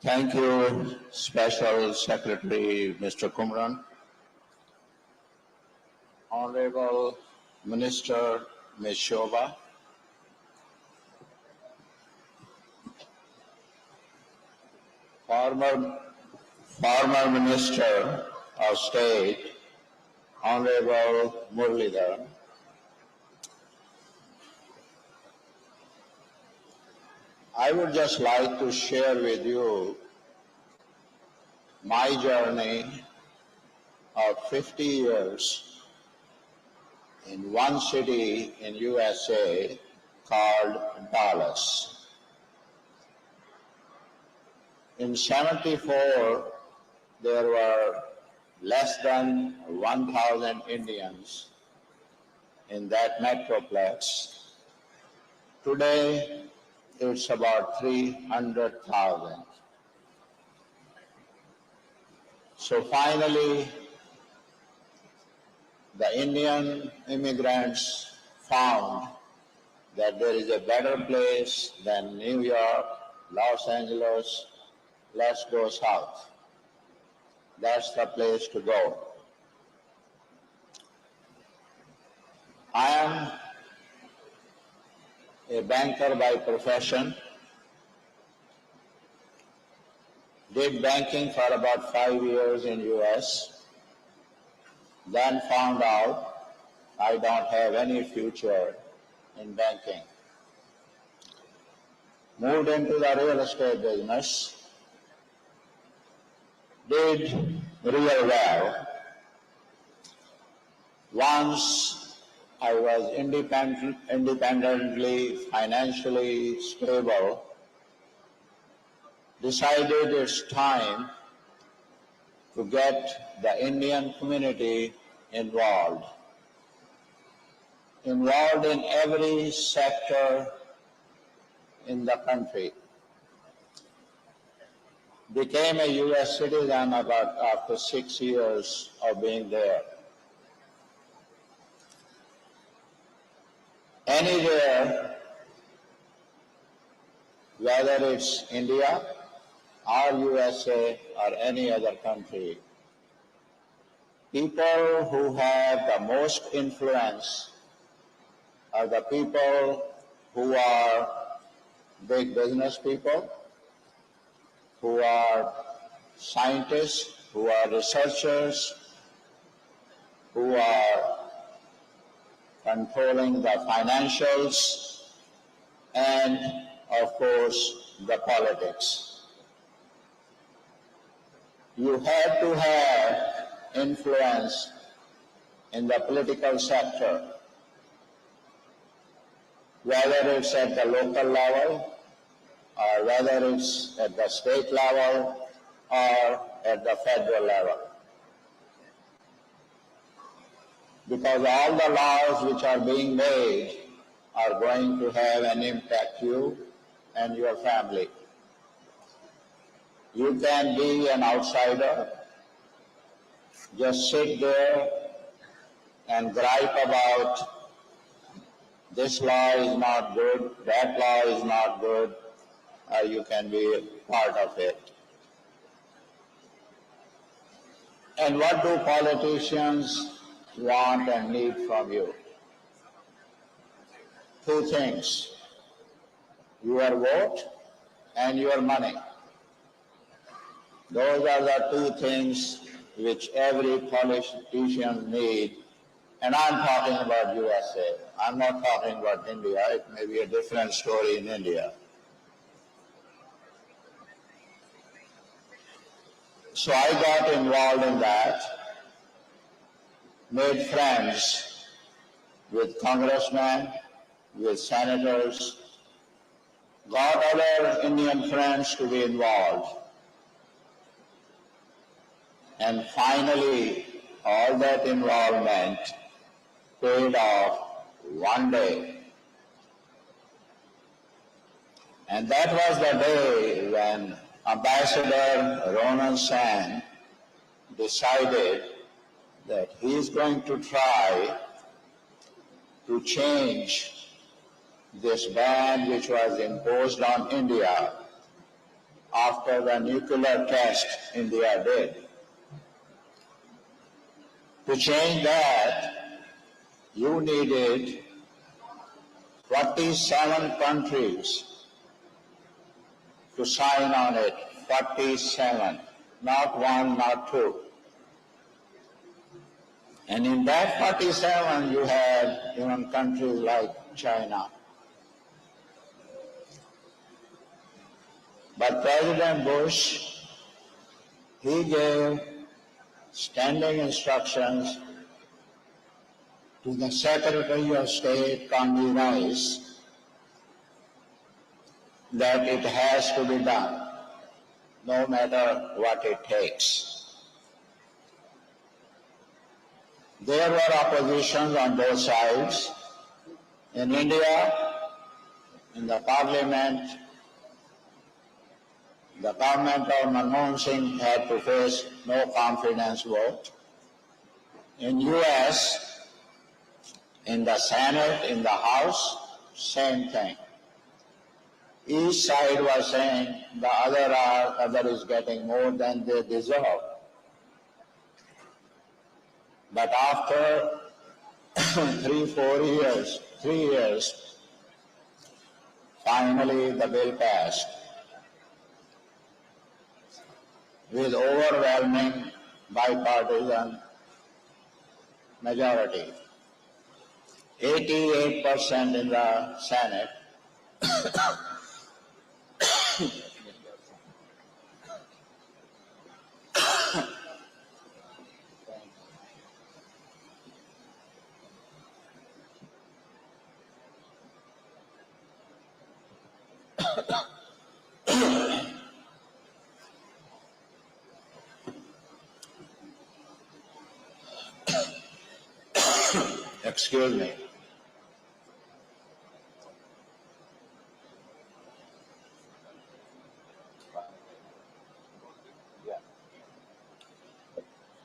[SPEAKER 5] Thank you, Special Secretary Mr. Kumran. Honorable Minister Ms. Shobha, former Minister of State, Honorable Muralidharan, I would just like to share with you my journey of 50 years in one city in USA called Dallas. In '74, there were less than 1,000 Indians in that metroplex. Today, it's about 300,000. So finally, the Indian immigrants found that there is a better place than New York, Los Angeles. Let's go south. That's the place to go. I am a banker by profession. Did banking for about 5 years in US. Then found out I don't have any future in banking. Moved into the real estate business. Did real well. Once I was independently, financially stable, decided it's time to get the Indian community involved in every sector in the country. Became a US citizen after 6 years of being there. Anywhere, whether it's India or USA or any other country, people who have the most influence are the people who are big business people, who are scientists, who are researchers, who are controlling the financials, and of course the politics. You have to have influence in the political sector, whether it's at the local level, or whether it's at the state level, or at the federal level. Because all the laws which are being made are going to have an impact you and your family. You can be an outsider, just sit there and gripe about this law is not good, that law is not good, or you can be part of it. And what do politicians want and need from you? Two things: your vote and your money. Those are the two things which every politician needs. And I'm talking about USA. I'm not talking about India. It may be a different story in India. So I got involved in that, made friends with congressmen, with senators, got other Indian friends to be involved. And finally, all that involvement paid off one day. And that was the day when Ambassador Ronan San decided that he is going to try to change this ban which was imposed on India after the nuclear test India did. To change that, you needed 47 countries to sign on it. 47, not one, not two. And in that 47, you had even countries like China. But President Bush, he gave standing instructions to the Secretary of State, Condi Rice, that it has to be done, no matter what it takes. There were oppositions on both sides. In India, in the parliament, the government of Manmohan Singh had to face no confidence vote. In US, in the Senate, in the House, same thing. Each side was saying the other is getting more than they deserve. But after 3 years, finally the bill passed with overwhelming bipartisan majority. 88% in the Senate. Excuse me.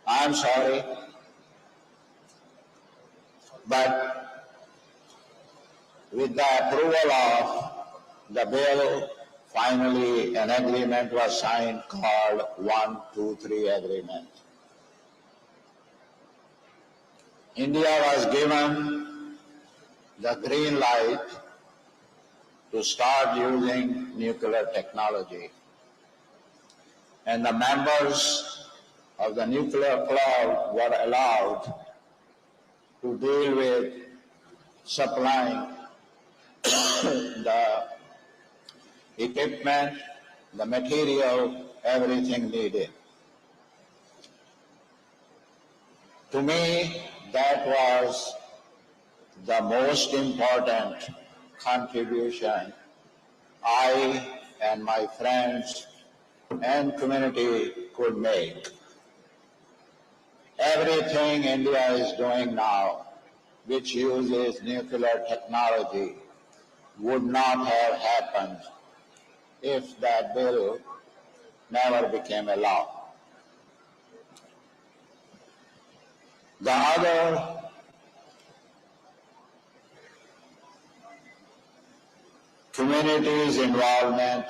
[SPEAKER 5] I'm sorry, but with the approval of the bill, finally an agreement was signed called 123 Agreement. India was given the green light to start using nuclear technology, and the members of the nuclear club were allowed to deal with supplying the equipment, the material, everything needed. To me, that was the most important contribution I and my friends and community could make. Everything India is doing now, which uses nuclear technology, would not have happened if that bill never became a law. The other community's involvement,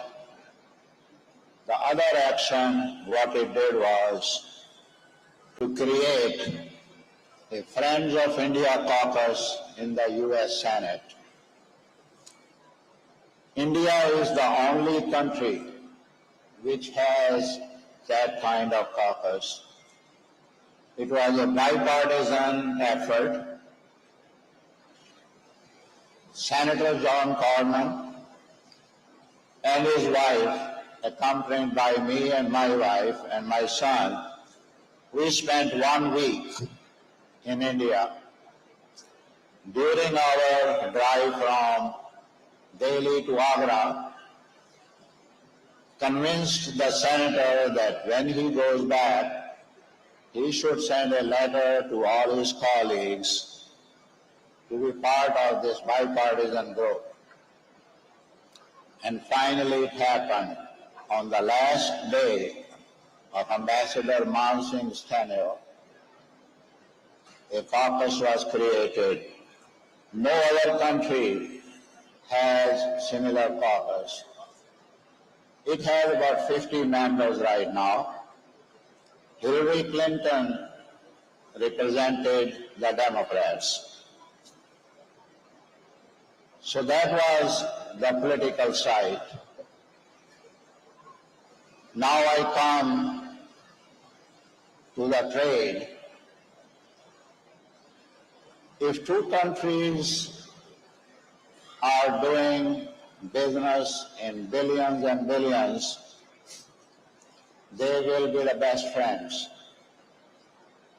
[SPEAKER 5] the other action, what it did was to create a Friends of India caucus in the US Senate. India is the only country which has that kind of caucus. It was a bipartisan effort. Senator John Cornyn and his wife, accompanied by me and my wife and my son, we spent 1 week in India. During our drive from Delhi to Agra, convinced the senator that when he goes back, he should send a letter to all his colleagues to be part of this bipartisan group. And finally it happened. On the last day of Ambassador Man Singh's tenure, a caucus was created. No other country has similar caucus. It has about 50 members right now. Hillary Clinton represented the Democrats. So that was the political side. Now I come to the trade. If two countries are doing business in billions and billions, they will be the best friends.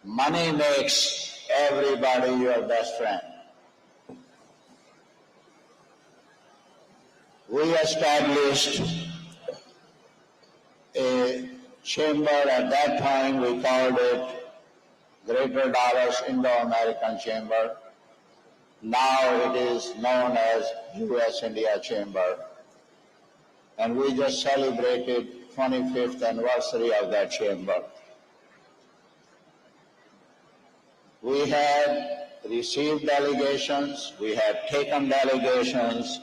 [SPEAKER 5] Money makes everybody your best friend. We established a chamber. At that time we called it Greater Dallas Indo-American Chamber. Now it is known as U.S.-India Chamber. And we just celebrated 25th anniversary of that chamber. We had received delegations, we had taken delegations.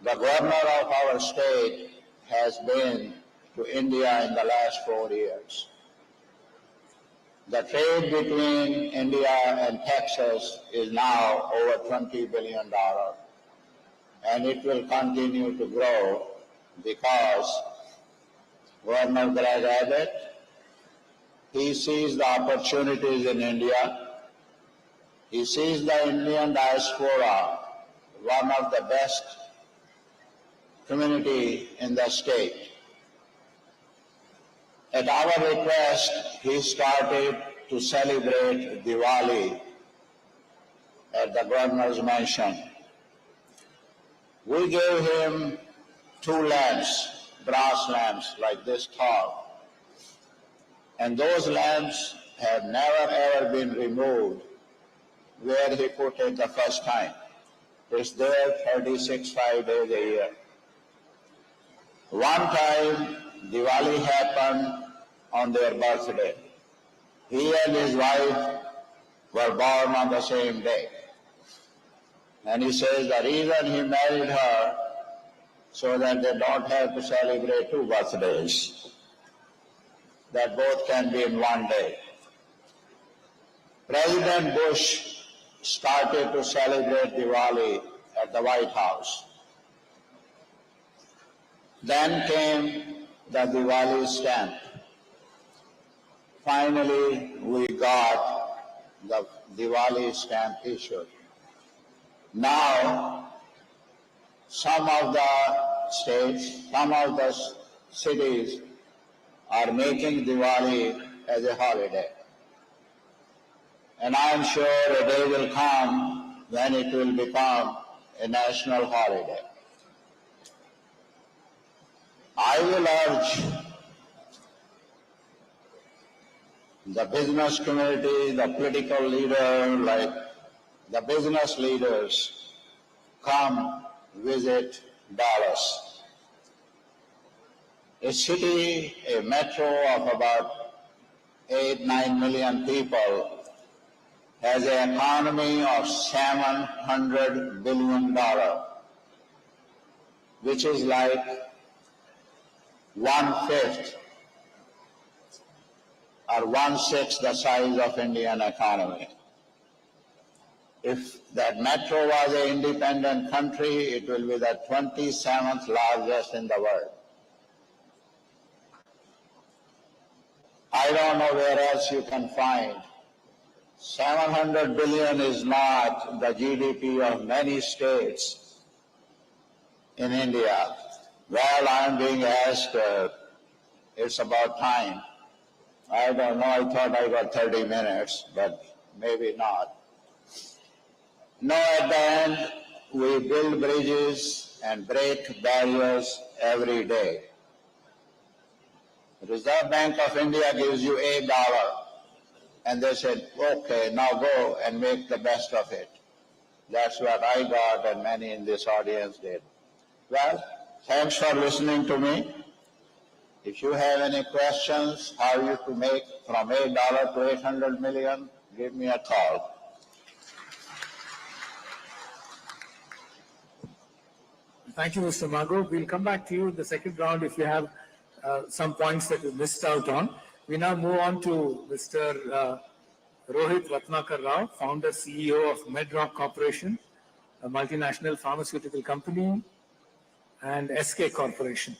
[SPEAKER 5] The governor of our state has been to India in the last 4 years. The trade between India and Texas is now over $20 billion, and it will continue to grow because Governor Greg Abbott, he sees the opportunities in India. He sees the Indian diaspora, one of the best community in the state. At our request, he started to celebrate Diwali at the governor's mansion. We gave him 2 lamps, brass lamps like this tall, and those lamps have never ever been removed where he put it the first time. It's there 5 days a year. One time, Diwali happened on their birthday. He and his wife were born on the same day. And he says the reason he married her so that they don't have to celebrate 2 birthdays, that both can be in one day. President Bush started to celebrate Diwali at the White House. Then came the Diwali stamp. Finally, we got the Diwali stamp issued. Now, some of the states, some of the cities are making Diwali as a holiday. And I am sure a day will come when it will become a national holiday. I will urge the business community, the political leader, like the business leaders, come visit Dallas. A city, a metro of about 8-9 million people has an economy of $700 billion, which is like 1/5 or 1/6 the size of Indian economy. If that metro was an independent country, it will be the 27th largest in the world. I don't know where else you can find. 700 billion is not the GDP of many states in India. Well, I'm being asked, it's about time. I don't know, I thought I got 30 minutes, but maybe not. No, at the end, we build bridges and break barriers every day. The Reserve Bank of India gives you $8, and they said, okay, now go and make the best of it. That's what I got, and many in this audience did. Well, thanks for listening to me. If you have any questions, how you to make from $8 to 800 million, give me a call.
[SPEAKER 3] Thank you, Mr. Mago. We'll come back to you in the second round if you have some points that you missed out on. We now move on to Mr. Rohit Ratnakar Rao, founder, CEO of Medrock Corporation, a multinational pharmaceutical company, and SK Corporation.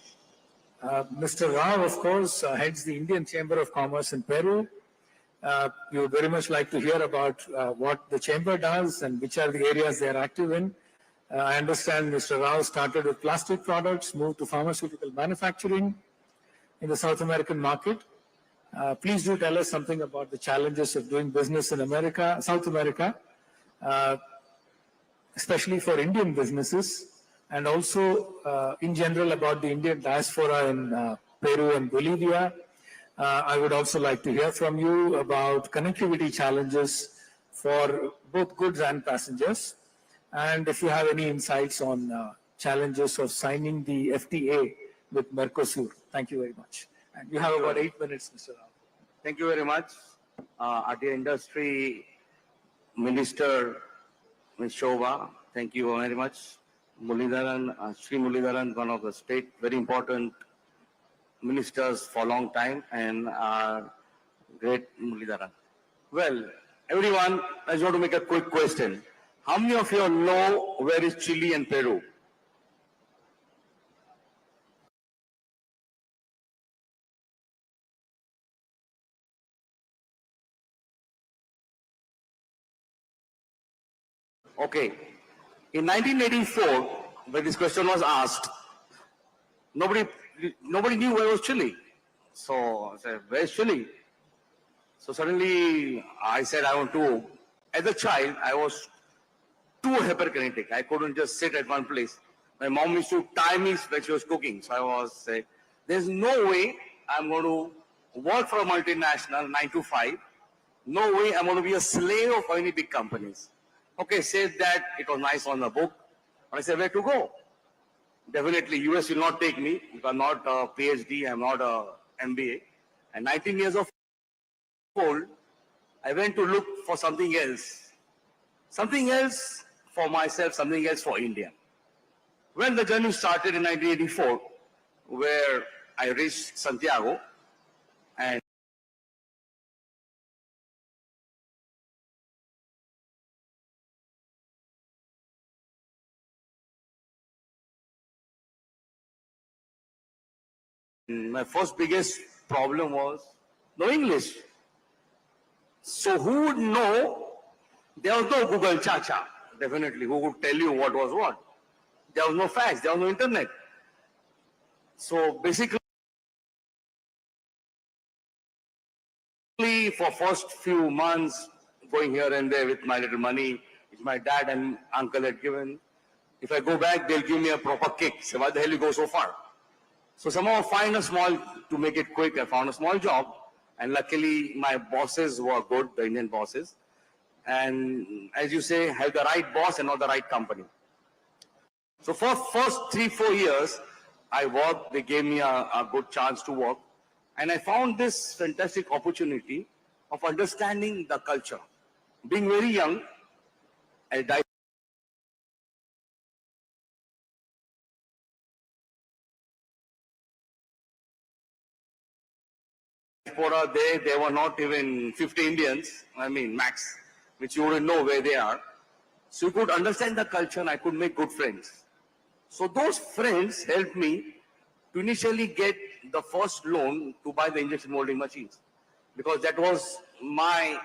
[SPEAKER 3] Mr. Rao, of course, heads the Indian Chamber of Commerce in Peru. We would very much like to hear about what the Chamber does and which are the areas they are active in. I understand Mr. Rao started with plastic products, moved to pharmaceutical manufacturing in the South American market. Please do tell us something about the challenges of doing business in America, South America, especially for Indian businesses, and also in general about the Indian diaspora in Peru and Bolivia. I would also like to hear from you about connectivity challenges for both goods and passengers, and if you have any insights on challenges of signing the FTA with Mercosur. Thank you very much. And you have about 8 minutes, Mr. Rao.
[SPEAKER 6] Thank you very much. Our dear Industry Minister, Ms. Shobha, thank you very much. Mulidharan, Sri Mulidharan, one of the state, very important ministers for a long time, and our great Mulidharan. Well, everyone, I just want to make a quick question. How many of you know where is Chile and Peru? Okay. In 1984, when this question was asked, nobody knew where was Chile. So I said, where's Chile? So suddenly I said, I want to, as a child, I was too hyperkinetic. I couldn't just sit at one place. My mom used to tie me when she was cooking. So I was saying, there's no way I'm going to work for a multinational 9 to 5. No way I'm going to be a slave of any big companies. Okay, said that, it was nice on the book. But I said, where to go? Definitely, US will not take me. I'm not a PhD, I'm not a MBA. And 19 years of old, I went to look for something else. Something else for myself, something else for India. When the journey started in 1984, where I reached Santiago, and my first biggest problem was no English. So who would know? There was no Google Chacha, definitely, who would tell you what was what. There was no fax, there was no internet. So basically, for first few months, going here and there with my little money, which my dad and uncle had given, if I go back, they'll give me a proper kick. Say, why the hell you go so far? So somehow to make it quick, I found a small job. And luckily, my bosses were good, the Indian bosses. And as you say, have the right boss and not the right company. So for first 3-4 years, I worked. They gave me a good chance to work. And I found this fantastic opportunity of understanding the culture. Being very young, I there were not even 50 Indians, I mean max, which you wouldn't know where they are. So you could understand the culture and I could make good friends. So those friends helped me to initially get the first loan to buy the injection molding machines. Because that was my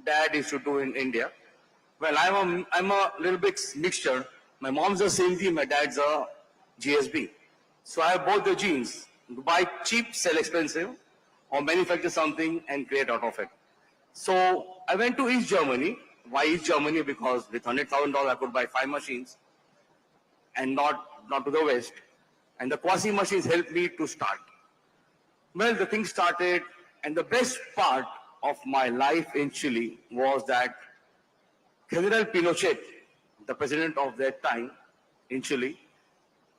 [SPEAKER 6] dad used to do in India. Well, I'm a little bit mixture. My mom's a same thing, my dad's a GSB. So I have both the genes. To buy cheap, sell expensive, or manufacture something and create out of it. So I went to East Germany. Why East Germany? Because with $100,000 I could buy 5 machines and not to the West. And the quasi machines helped me to start. Well, the thing started, and the best part of my life in Chile was that General Pinochet, the president of that time in Chile,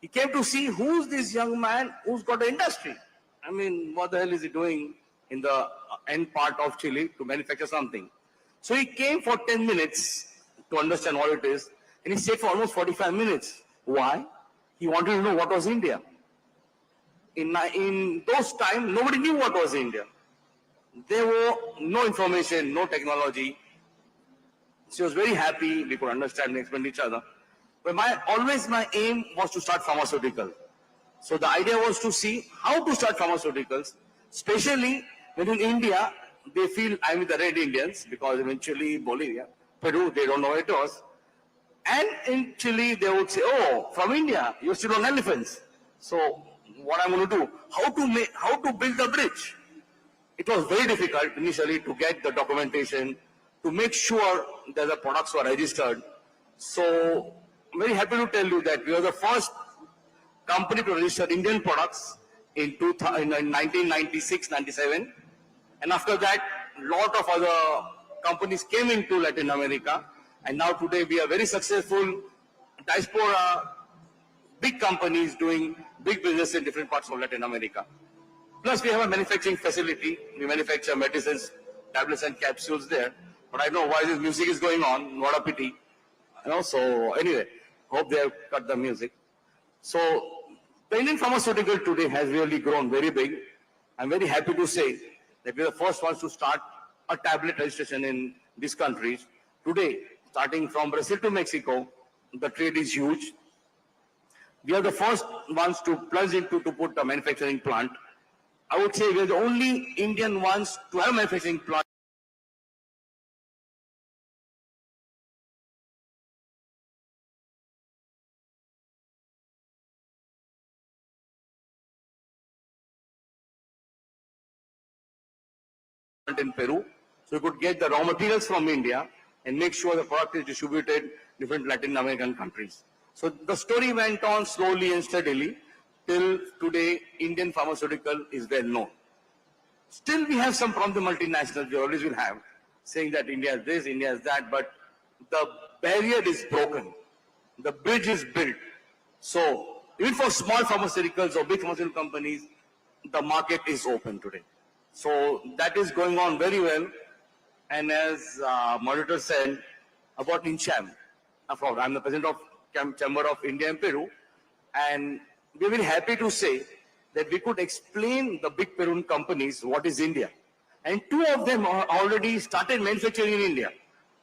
[SPEAKER 6] he came to see who's this young man who's got an industry. I mean, what the hell is he doing in the end part of Chile to manufacture something? So he came for 10 minutes to understand what it is, and he stayed for almost 45 minutes. Why? He wanted to know what was India. In those times, nobody knew what was India. There were no information, no technology. She was very happy. We could understand and explain each other. But always my aim was to start pharmaceutical. So the idea was to see how to start pharmaceuticals, especially when in India, they feel I'm with the Red Indians, because eventually Bolivia, Peru, they don't know what it was. And in Chile, they would say, oh, from India, you're still on elephants. So what I'm going to do, how to build the bridge? It was very difficult initially to get the documentation, to make sure that the products were registered. So I'm very happy to tell you that we were the first company to register Indian products in 1996-97. And after that, a lot of other companies came into Latin America. And now today we are very successful diaspora, big companies doing big business in different parts of Latin America. Plus we have a manufacturing facility. We manufacture medicines, tablets and capsules there. But I don't know why this music is going on. What a pity. So anyway, hope they have cut the music. So the Indian pharmaceutical today has really grown very big. I'm very happy to say that we are the first ones to start a tablet registration in these countries. Today, starting from Brazil to Mexico, the trade is huge. We are the first ones to plunge into to put a manufacturing plant. I would say we are the only Indian ones to have a manufacturing plant. In Peru, so we could get the raw materials from India and make sure the product is distributed in different Latin American countries. So the story went on slowly and steadily till today Indian pharmaceutical is well known. Still we have some from the multinationals, we always will have, saying that India is this, India is that, but the barrier is broken. The bridge is built. So even for small pharmaceuticals or big pharmaceutical companies, the market is open today. So that is going on very well. And as moderator said about INCHAM, I'm the president of Chamber of India and Peru, and we're very happy to say that we could explain the big Peruvian companies what is India. And two of them already started manufacturing in India.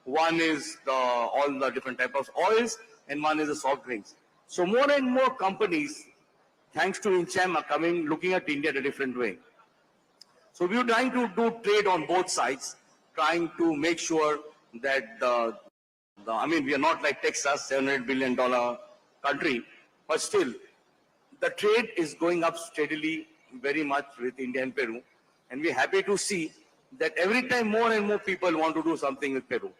[SPEAKER 6] One is all the different types of oils, and one is the soft drinks. So more and more companies, thanks to INCHAM, are coming, looking at India in a different way. So we are trying to do trade on both sides, trying to make sure that we are not like Texas, $700 billion country, but still, the trade is going up steadily very much with India and Peru. And we're happy to see that every time more and more people want to do something with Peru.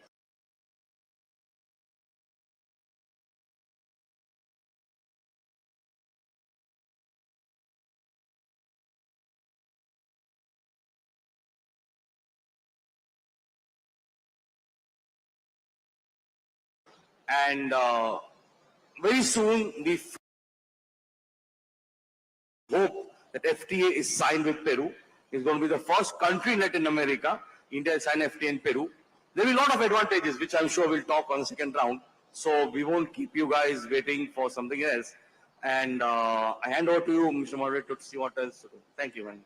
[SPEAKER 6] And very soon, we hope that FTA is signed with Peru. It's going to be the first country in Latin America. India will sign FTA in Peru. There will be a lot of advantages, which I'm sure we'll talk on the second round. So we won't keep you guys waiting for something else. And I hand over to you, Mr. Moderator, to see what else to do. Thank you, man.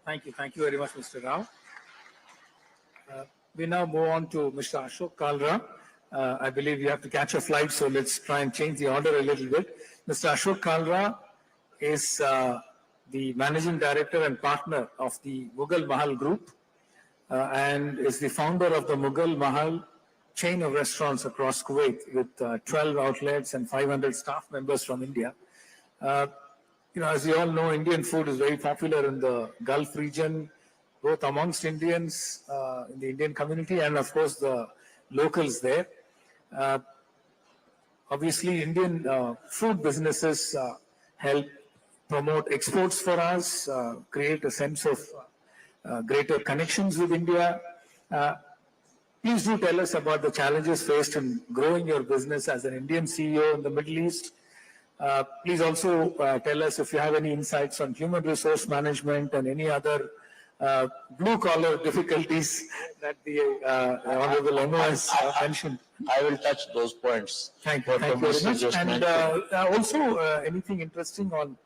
[SPEAKER 3] Thank you. Thank you very much, Mr. Rao. We now move on to Mr. Ashok Kalra. I believe you have to catch a flight, so let's try and change the order a little bit. Mr. Ashok Kalra is the managing director and partner of the Mughal Mahal Group and is the founder of the Mughal Mahal chain of restaurants across Kuwait with 12 outlets and 500 staff members from India. As you all know, Indian food is very popular in the Gulf region, both amongst Indians in the Indian community and, of course, the locals there. Obviously, Indian food businesses help promote exports for us, create a sense of greater connections with India. Please do tell us about the challenges faced in growing your business as an Indian CEO in the Middle East. Please also tell us if you have any insights on human resource management and any other blue-collar difficulties that the Honorable MO has mentioned.
[SPEAKER 5] I will touch those points.
[SPEAKER 3] Thank you very much. And also, anything interesting on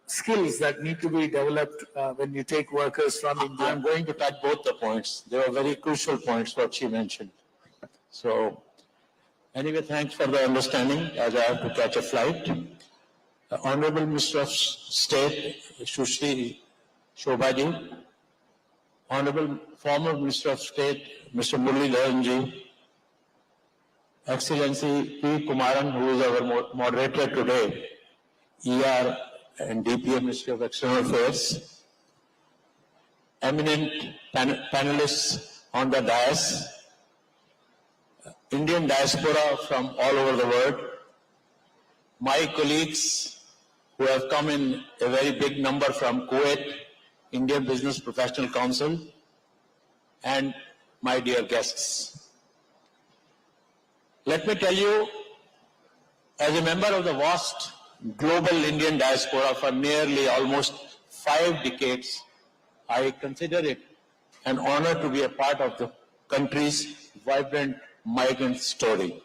[SPEAKER 3] skills that need to be developed when you take workers from India?
[SPEAKER 5] I'm going to touch both the points. They were very crucial points what she mentioned. So, anyway, thanks for the understanding as I have to catch a flight. Honorable Minister of State, Sushri Shobhaji, Honorable former Minister of State, Mr. Muralidharan ji, Excellency P. Kumaran, who is our moderator today, ER and DPM, Ministry of External Affairs, eminent panelists on the dais, Indian diaspora from all over the world, my colleagues who have come in a very big number from Kuwait, Indian Business Professional Council, and my dear guests. Let me tell you, as a member of the vast global Indian diaspora for nearly almost 5 decades, I consider it an honor to be a part of the country's vibrant migrant story.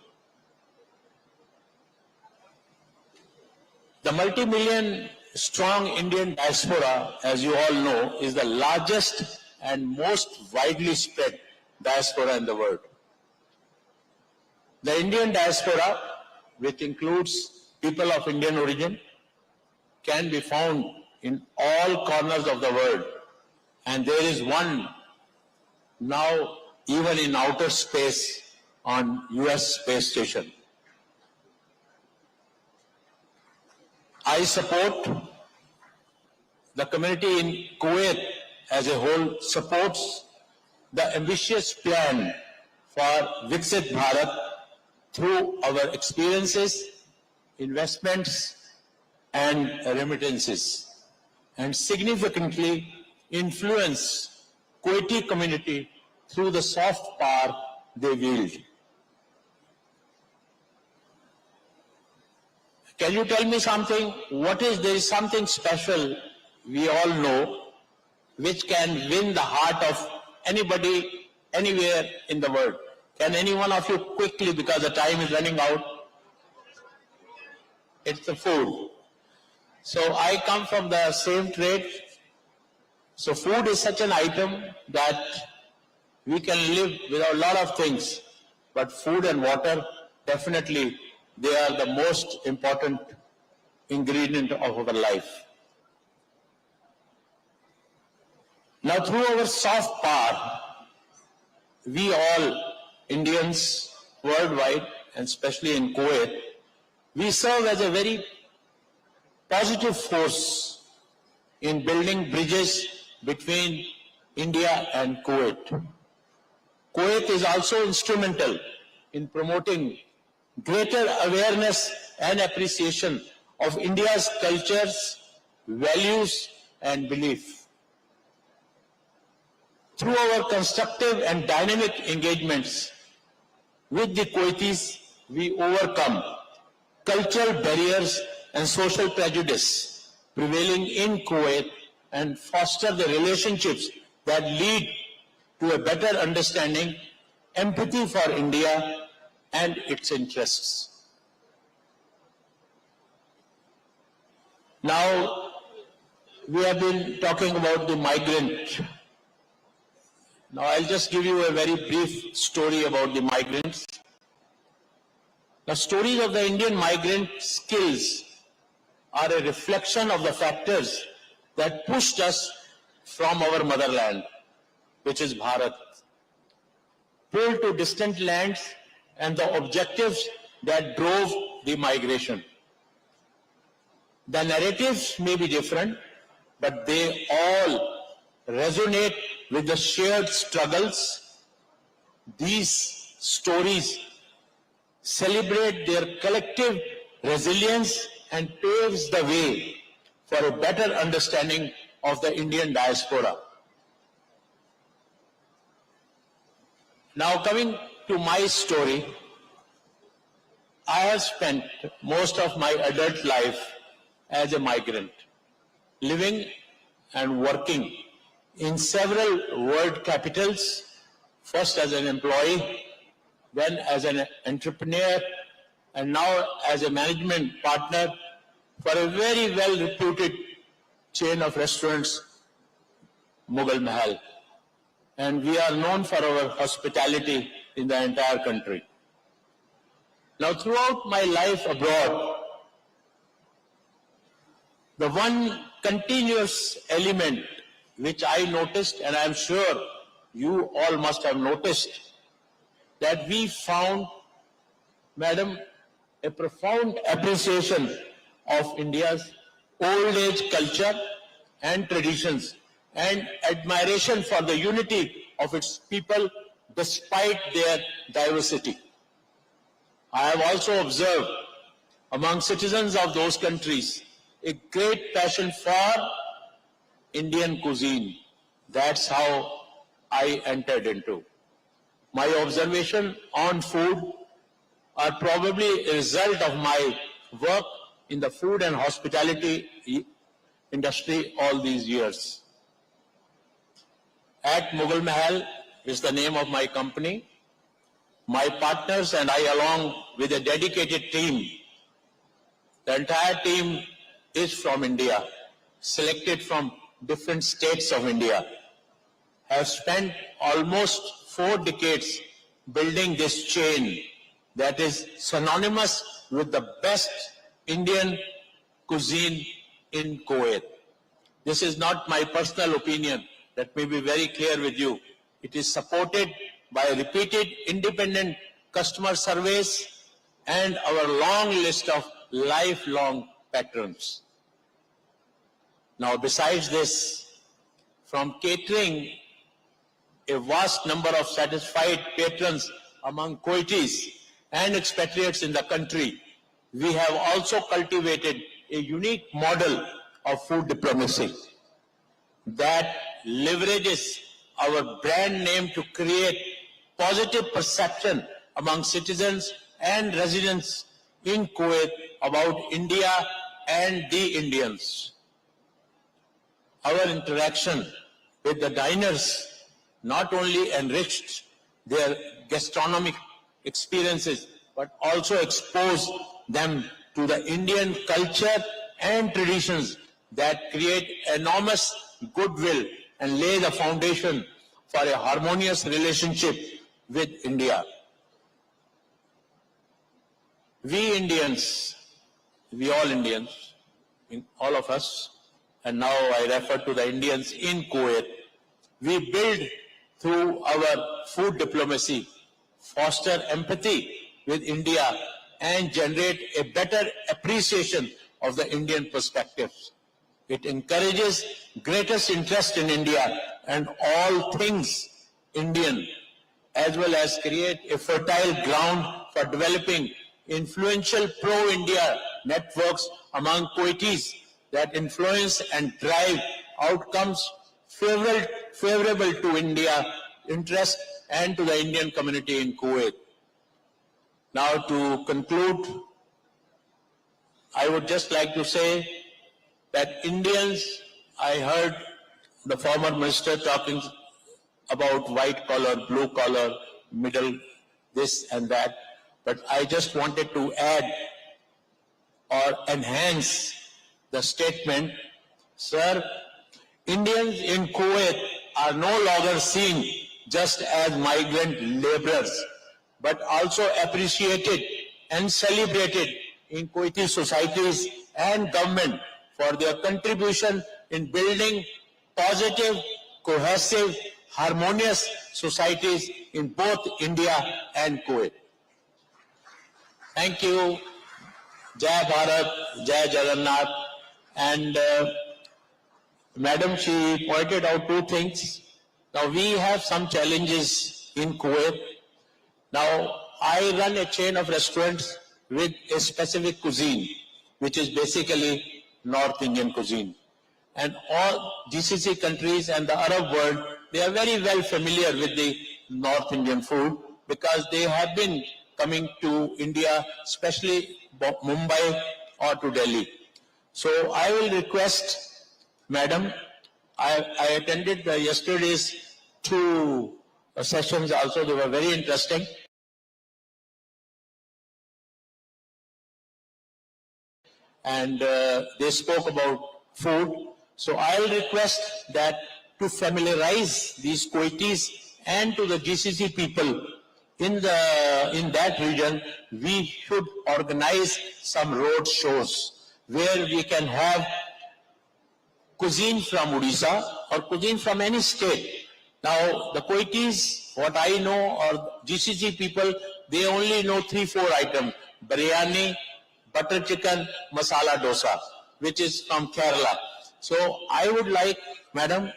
[SPEAKER 5] The multi-million strong Indian diaspora, as you all know, is the largest and most widely spread diaspora in the world. The Indian diaspora, which includes people of Indian origin, can be found in all corners of the world, and there is one now even in outer space on US space station. I support the community in Kuwait as a whole supports the ambitious plan for Viksit Bharat through our experiences, investments and remittances, and significantly influence Kuwaiti community through the soft power they wield. Can you tell me something? There is something special we all know which can win the heart of anybody, anywhere in the world. Can any one of you quickly, because the time is running out? It's the food. So I come from the same trade. So food is such an item that we can live without a lot of things, but food and water, definitely, they are the most important ingredient of our life. Now, through our soft power, we all, Indians worldwide, and especially in Kuwait, we serve as a very positive force in building bridges between India and Kuwait. Kuwait is also instrumental in promoting greater awareness and appreciation of India's cultures, values, and belief. Through our constructive and dynamic engagements with the Kuwaitis, we overcome cultural barriers and social prejudice prevailing in Kuwait and foster the relationships that lead to a better understanding, empathy for India and its interests. Now, we have been talking about the migrant. Now, I'll just give you a very brief story about the migrants. The stories of the Indian migrant skills are a reflection of the factors that pushed us from our motherland, which is Bharat, pulled to distant lands, and the objectives that drove the migration. The narratives may be different, but they all resonate with the shared struggles. These stories celebrate their collective resilience and paves the way for a better understanding of the Indian diaspora. Now, coming to my story, I have spent most of my adult life as a migrant, living and working
[SPEAKER 4] in several world capitals, first as an employee, then as an entrepreneur, and now as a management partner for a very well-reputed chain of restaurants, Mughal Mahal. And we are known for our hospitality in the entire country. Now, throughout my life abroad, the one continuous element which I noticed, and I'm sure you all must have noticed, that we found, Madam, a profound appreciation of India's old age culture and traditions, and admiration for the unity of its people despite their diversity. I have also observed among citizens of those countries a great passion for Indian cuisine. That's how I entered into. My observation on food are probably a result of my work in the food and hospitality industry all these years. At Mughal Mahal is the name of my company. My partners and I, along with a dedicated team, the entire team is from India, selected from different states of India, have spent almost 4 decades building this chain that is synonymous with the best Indian cuisine in Kuwait. This is not my personal opinion. Let me be very clear with you. It is supported by repeated independent customer surveys and our long list of lifelong patrons. Now, besides this, from catering a vast number of satisfied patrons among Kuwaitis and expatriates in the country, we have also cultivated a unique model of food diplomacy that leverages our brand name to create positive perception among citizens and residents in Kuwait about India and the Indians. Our interaction with the diners not only enriched their gastronomic experiences, but also exposed them to the Indian culture and traditions that create enormous goodwill and lay the foundation for a harmonious relationship with India. We Indians, we all Indians, all of us, and now I refer to the Indians in Kuwait, we build through our food diplomacy, foster empathy with India, and generate a better appreciation of the Indian perspectives. It encourages greatest interest in India and all things Indian, as well as create a fertile ground for developing influential pro-India networks among Kuwaitis that influence and drive outcomes favorable to India interest and to the Indian community in Kuwait. Now, to conclude, I would just like to say that Indians, I heard the former minister talking about white collar, blue collar, middle, this and that, but I just wanted to add or enhance the statement, sir, Indians in Kuwait are no longer seen just as migrant laborers, but also appreciated and celebrated in Kuwaiti societies and government for their contribution in building positive, cohesive, harmonious societies in both India and Kuwait. Thank you. Jai Bharat, Jai Jagannath. And Madam, she pointed out 2 things. Now, we have some challenges in Kuwait. Now, I run a chain of restaurants with a specific cuisine, which is basically North Indian cuisine. And all GCC countries and the Arab world, they are very well familiar with the North Indian food because they have been coming to India, especially Mumbai or to Delhi. So I will request, Madam,
[SPEAKER 5] I attended yesterday's two sessions also. They were very interesting. And they spoke about food. So I'll request that to familiarize these Kuwaitis and to the GCC people in that region, we should organize some road shows where we can have cuisine from Odisha or cuisine from any state. Now, the Kuwaitis, what I know, or GCC people, they only know 3-4 items: biryani, butter chicken, masala dosa, which is from Kerala. So I would like, madam,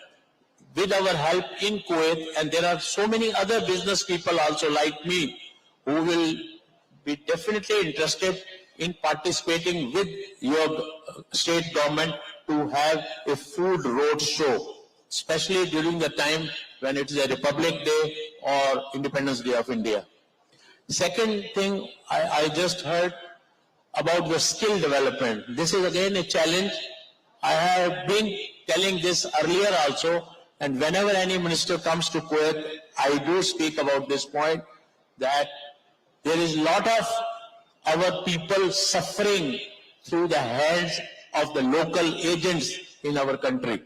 [SPEAKER 5] with our help in Kuwait, and there are so many other business people also like me who will be definitely interested in participating with your state government to have a food road show, especially during the time when it is a Republic Day or Independence Day of India. Second thing, I just heard about the skill development. This is again a challenge. I have been telling this earlier also, and whenever any minister comes to Kuwait, I do speak about this point, that there is a lot of our people suffering through the hands of the local agents in our country.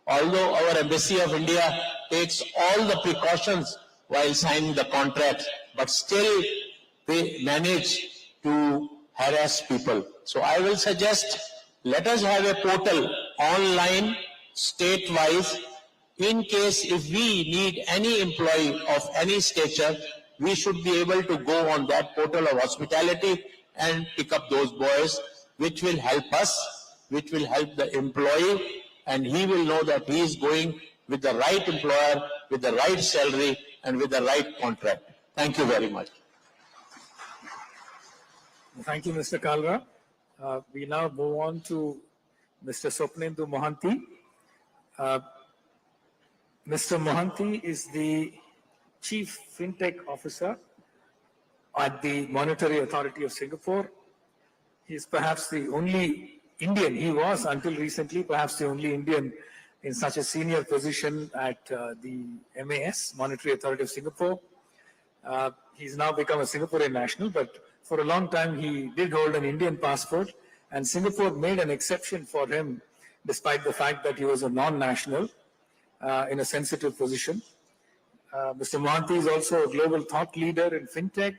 [SPEAKER 5] Although our Embassy of India takes all the precautions while signing the contracts, but still they manage to harass people. So I will suggest, let us have a portal online, state-wise. In case if we need any employee of any stature, we should be able to go on that portal of hospitality and pick up those boys, which will help us, which will help the employee, and he will know that he is going with the right employer, with the right salary, and with the right contract. Thank you very much.
[SPEAKER 3] Thank you, Mr. Kalra. We now move on to Mr. Swapnendu Mohanty. Mr. Mohanty is the Chief FinTech Officer at the Monetary Authority of Singapore. He is perhaps the only Indian, he was until recently perhaps the only Indian in such a senior position at the MAS, Monetary Authority of Singapore. He's now become a Singaporean national, but for a long time he did hold an Indian passport, and Singapore made an exception for him despite the fact that he was a non-national in a sensitive position. Mr. Mohanty is also a global thought leader in FinTech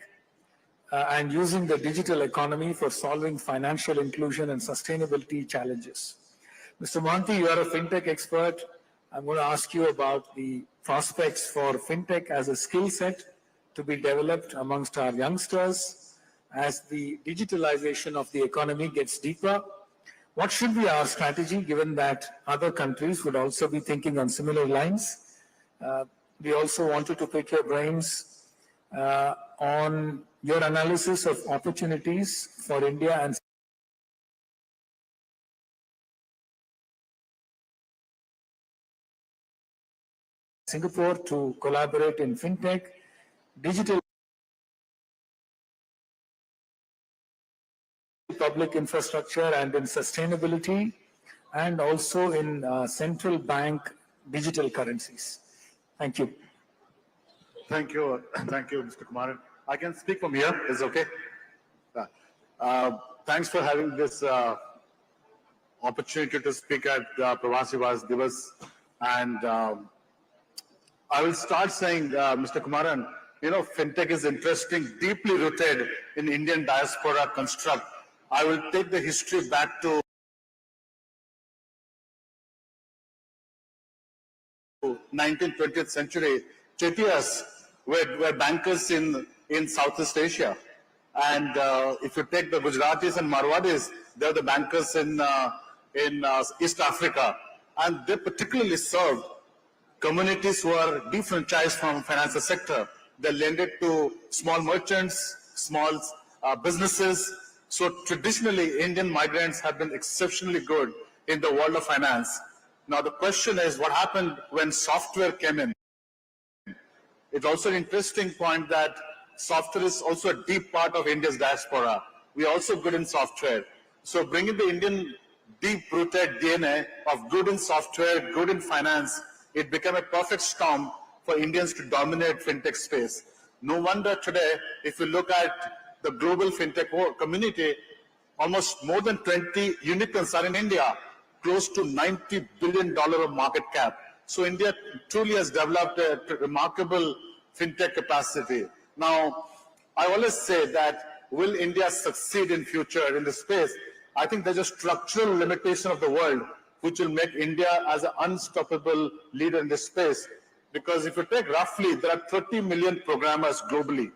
[SPEAKER 3] and using the digital economy for solving financial inclusion and sustainability challenges. Mr. Mohanty, you are a FinTech expert. I'm going to ask you about the prospects for FinTech as a skill set to be developed amongst our youngsters as the digitalization of the economy gets deeper. What should be our strategy, given that other countries would also be thinking on similar lines? We also wanted to pick your brains on your analysis of opportunities for India and Singapore to collaborate in FinTech, digital public infrastructure and in sustainability, and also in central bank digital currencies. Thank you.
[SPEAKER 7] Thank you, Mr. Kumaran. I can speak from here, is okay? Thanks for having this opportunity to speak at Pravasi Vas Divas. And I will start saying, Mr. Kumaran, you know, FinTech is interesting, deeply rooted in Indian diaspora construct. I will take the history back to 19th, 20th century. Chettias were bankers in Southeast Asia. And if you take the Gujaratis and Marwadis, they're the bankers in East Africa. And they particularly served communities who are defranchised from financial sector. They lended to small merchants, small businesses. So traditionally, Indian migrants have been exceptionally good in the world of finance. Now the question is, what happened when software came in? It's also an interesting point that software is also a deep part of India's diaspora. We are also good in software. So bringing the Indian deep-rooted DNA of good in software, good in finance, it became a perfect storm for Indians to dominate fintech space. No wonder today, if you look at the global fintech community, almost more than 20 unicorns are in India, close to $90 billion of market cap. So India truly has developed a remarkable fintech capacity. Now, I always say that will India succeed in future in this space? I think there's a structural limitation of the world which will make India as an unstoppable leader in this space. Because if you take roughly, there are 30 million programmers globally.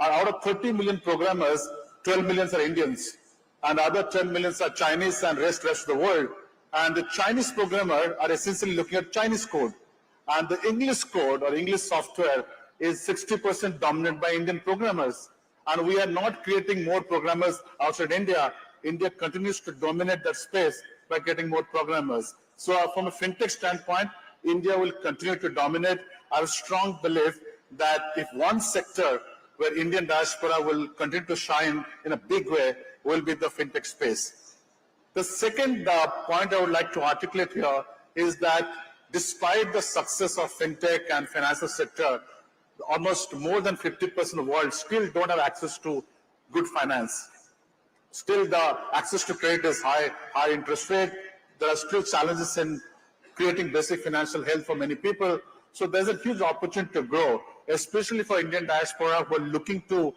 [SPEAKER 7] And out of 30 million programmers, 12 million are Indians. And other 10 million are Chinese and rest of the world. And the Chinese programmers are essentially looking at Chinese code. And the English code or English software is 60% dominated by Indian programmers. And we are not creating more programmers outside India. India continues to dominate that space by getting more programmers. So from a fintech standpoint, India will continue to dominate. I have a strong belief that if one sector where Indian diaspora will continue to shine in a big way will be the fintech space. The second point I would like to articulate here is that despite the success of fintech and financial sector, almost more than 50% of the world still don't have access to good finance. Still the access to credit is high interest rate. There are still challenges in creating basic financial health for many people. So there's a huge opportunity to grow, especially for Indian diaspora who are looking to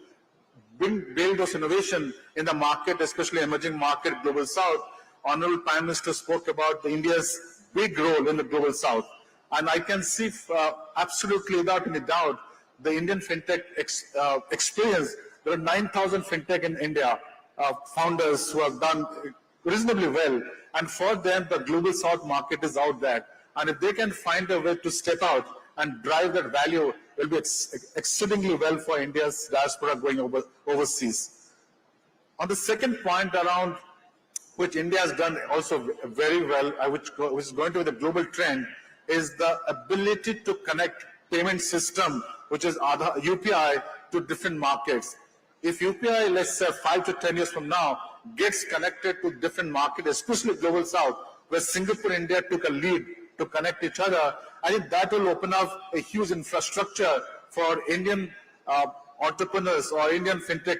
[SPEAKER 7] build those innovation in the market, especially emerging market, Global South. Honorable Prime Minister spoke about India's big role in the Global South. And I can see absolutely without any doubt, the Indian fintech experience. There are 9,000 fintech in India, founders who have done reasonably well. And for them, the Global South market is out there. And if they can find a way to step out and drive that value, it will be exceedingly well for India's diaspora going overseas. On the second point around which India has done also very well, which is going to be the global trend, is the ability to connect payment system, which is UPI, to different markets. If UPI, let's say 5 to 10 years from now, gets connected to different markets, especially Global South, where Singapore and India took a lead to connect each other, I think that will open up a huge infrastructure for Indian entrepreneurs or Indian fintech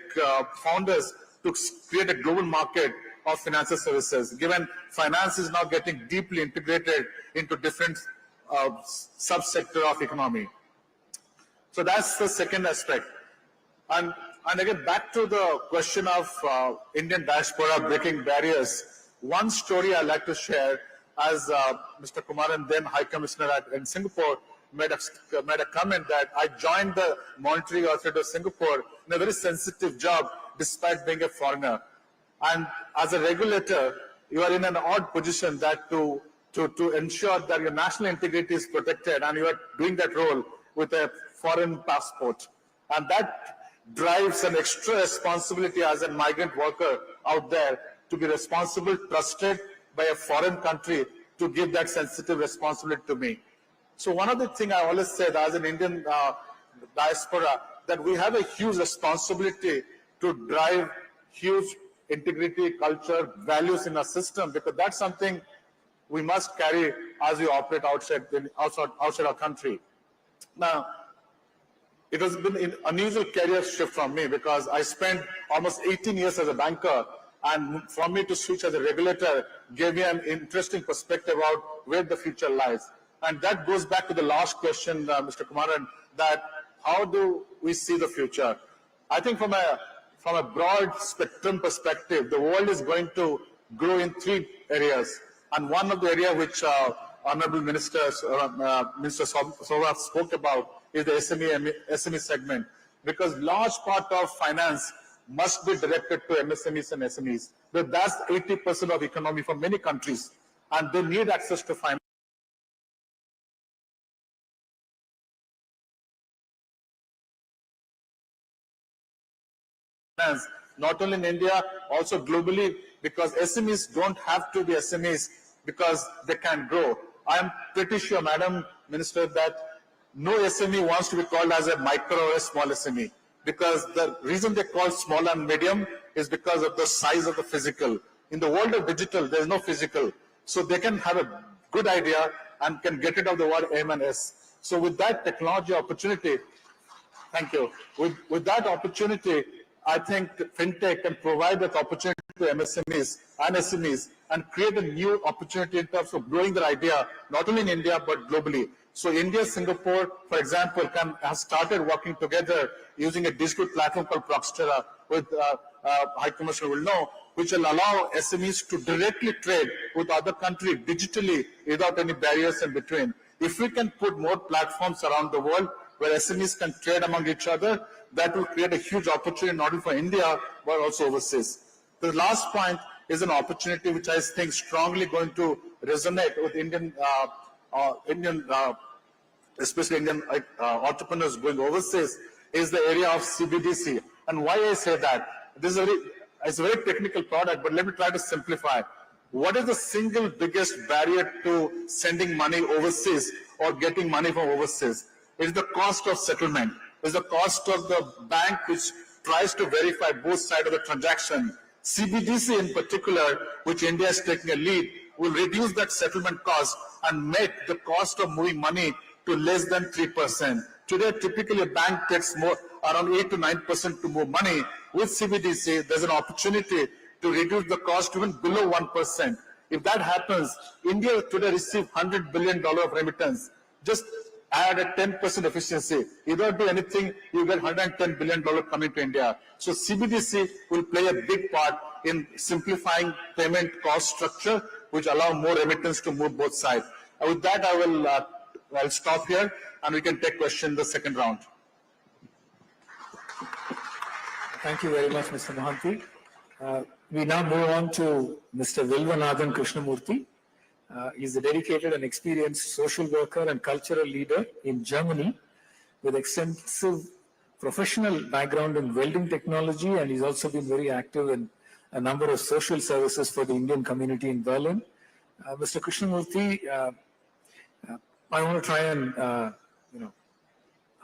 [SPEAKER 7] founders to create a global market of financial services, given finance is now getting deeply integrated into different subsector of economy. So that's the second aspect. And again, back to the question of Indian diaspora breaking barriers. One story I'd like to share, as Mr. Kumaran, then High Commissioner in Singapore, made a comment that I joined the Monetary Authority of Singapore in a very sensitive job, despite being a foreigner. And as a regulator, you are in an odd position that to ensure that your national integrity is protected, and you are doing that role with a foreign passport. And that drives an extra responsibility as a migrant worker out there to be responsible, trusted by a foreign country to give that sensitive responsibility to me. So one of the things I always said as an Indian diaspora, that we have a huge responsibility to drive huge integrity, culture, values in our system, because that's something we must carry as we operate outside our country. Now, it has been an unusual career shift from me, because I spent almost 18 years as a banker, and for me to switch as a regulator gave me an interesting perspective about where the future lies. And that goes back to the last question, Mr. Kumaran, that how do we see the future? I think from a broad spectrum perspective, the world is going to grow in 3 areas. And one of the areas which Honorable Minister Soba spoke about is the SME segment, because large part of finance must be directed to MSMEs and SMEs. But that's 80% of economy for many countries, and they need access to finance. Not only in India, also globally, because SMEs don't have to be SMEs because they can grow. I am pretty sure, Madam Minister, that no SME wants to be called as a micro or a small SME, because the reason they call small and medium is because of the size of the physical. In the world of digital, there is no physical. So they can have a good idea and can get rid of the word M and S. So with that technology opportunity, thank you. With that opportunity, I think fintech can provide that opportunity to MSMEs and SMEs and create a new opportunity in terms of growing their idea, not only in India, but globally. So India, Singapore, for example, has started working together using a digital platform called Proxtera, with High Commissioner will know, which will allow SMEs to directly trade with other countries digitally without any barriers in between. If we can put more platforms around the world where SMEs can trade among each other, that will create a huge opportunity not only for India, but also overseas. The last point is an opportunity which I think strongly going to resonate with especially Indian entrepreneurs going overseas, is the area of CBDC. And why I say that? This is it's a very technical product, but let me try to simplify. What is the single biggest barrier to sending money overseas or getting money from overseas? It is the cost of settlement. It is the cost of the bank which tries to verify both sides of the transaction. CBDC in particular, which India is taking a lead, will reduce that settlement cost and make the cost of moving money to less than 3%. Today, typically a bank takes around 8 to 9% to move money. With CBDC, there's an opportunity to reduce the cost even below 1%. If that happens, India today receives $100 billion of remittance. Just add a 10% efficiency. You don't do anything, you get $110 billion coming to India. So CBDC will play a big part in simplifying payment cost structure, which allow more remittance to move both sides. With that, I'll stop here and we can take questions in the second round.
[SPEAKER 3] Thank you very much, Mr. Mohanty. We now move on to Mr. Vilvanathan Krishnamurthy. He's a dedicated and experienced social worker and cultural leader in Germany with extensive professional background in welding technology, and he's also been very active in a number of social services for the Indian community in Berlin. Mr. Krishnamurthy, I want to try and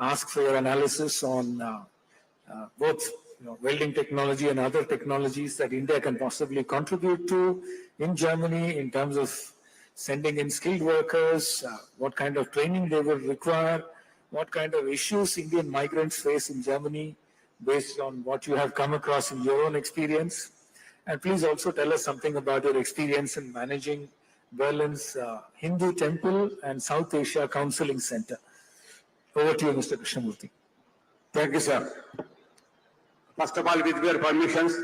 [SPEAKER 3] ask for your analysis on both welding technology and other technologies that India can possibly contribute to in Germany in terms of sending in skilled workers, what kind of training they will require, what kind of issues Indian migrants face in Germany based on what you have come across in your own experience. And please also tell us something about your experience in managing Berlin's Hindu Temple and South Asia Counseling Center. Over to you, Mr. Krishnamurthy.
[SPEAKER 8] Thank you, sir. First of all, with your permissions,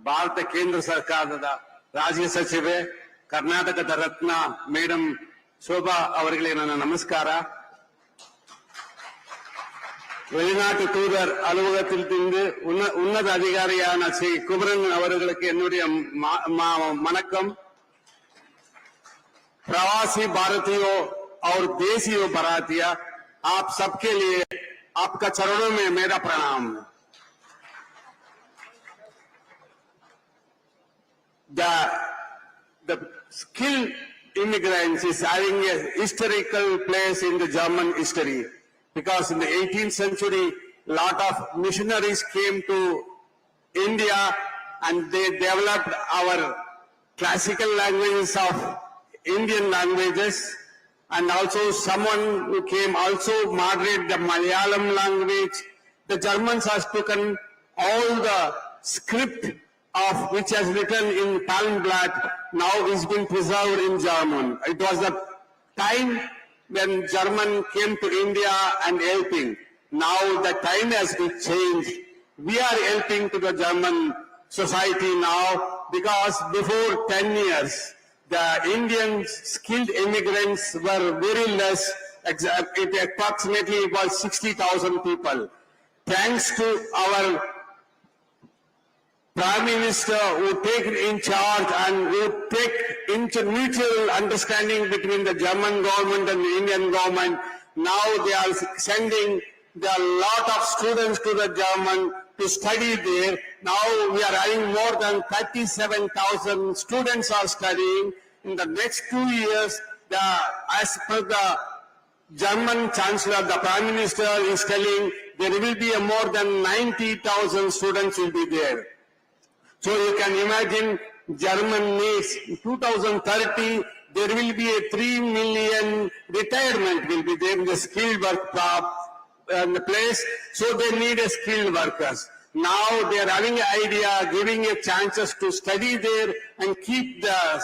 [SPEAKER 8] Bharata Kendra Sarkarada Rajya Sachive Karnataka Ratna Madam Shobha Avargale Nana Namaskara. வெளிநாட்டு தூதர் அலுவலகத்தில் இருந்து உன்னத அதிகாரியான ஸ்ரீ குமரன் அவர்களுக்கு என்னுடைய வணக்கம். प्रवासी भारतीयों और देशियों भारतीय आप सबके लिए आपका चरणों में मेरा प्रणाम. The skilled immigrants is having a historical place in the German history, because in the 18th century, a lot of missionaries came to India and they developed our classical languages of Indian languages, and also someone who came also moderate the Malayalam language. The Germans has taken all the script of which has written in Palmblatt, now is been preserved in German. It was the time when German came to India and helping. Now the time has been changed. We are helping to the German society now, because before 10 years, the Indian skilled immigrants were very less. It approximately was 60,000 people. Thanks to our Prime Minister who take in charge and who take mutual understanding between the German government and the Indian government, now they are sending a lot of students to the German to study there. Now we are having more than 37,000 students are studying. In the next 2 years, as per the German Chancellor, the Prime Minister is telling there will be more than 90,000 students will be there. So you can imagine German needs 2030, there will be a 3 million retirement will be there in the skilled work place. So they need a skilled workers. Now they are having an idea, giving a chances to study there and keep the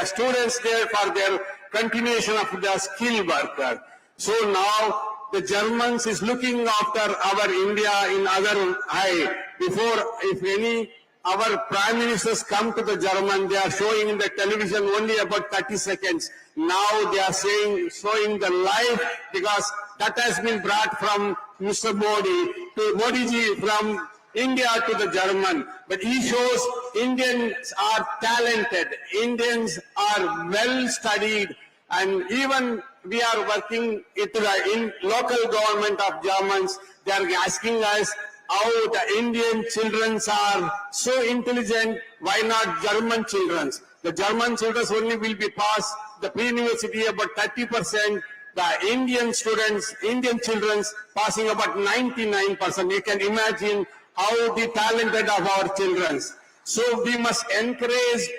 [SPEAKER 8] students there for their continuation of the skilled worker. So now the Germans is looking after our India in other eye. Before, if any, our prime ministers come to the German, they are showing in the television only about 30 seconds. Now they are showing the live, because that has been brought from Mr. Modi to Modi ji from India to the German. But he shows Indians are talented, Indians are well studied, and even we are working in local government of Germans. They are asking us how the Indian children are so intelligent, why not German children? The German children only will be passed the pre-university about 30%, the Indian students, Indian children passing about 99%. You can imagine how the talented of our children. So we must encourage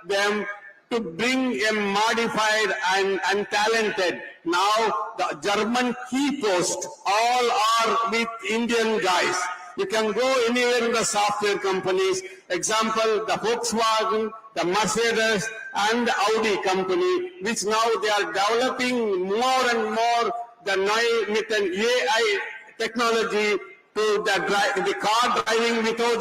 [SPEAKER 8] them to bring a modified and talented. Now the German key posts all are with Indian guys. You can go anywhere in the software companies. Example, the Volkswagen, the Mercedes, and the Audi company, which now they are developing more and more with an AI technology to the car driving without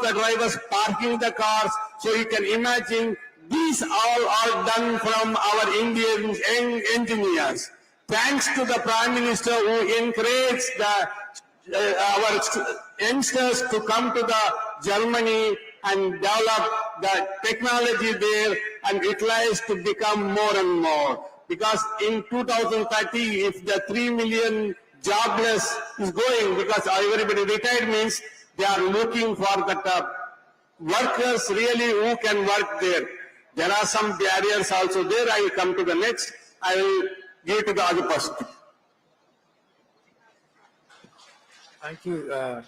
[SPEAKER 8] the drivers parking the cars. So you can imagine these all are done from our Indian engineers. Thanks to the Prime Minister who encouraged our youngsters to come to the Germany and develop the technology there and utilize to become more and more. Because in 2030, if the 3 million jobless is going, because everybody retired means they are looking for that workers really who can work there. There are some barriers also there. I will come to the next. I will give to the other person.
[SPEAKER 3] Thank you.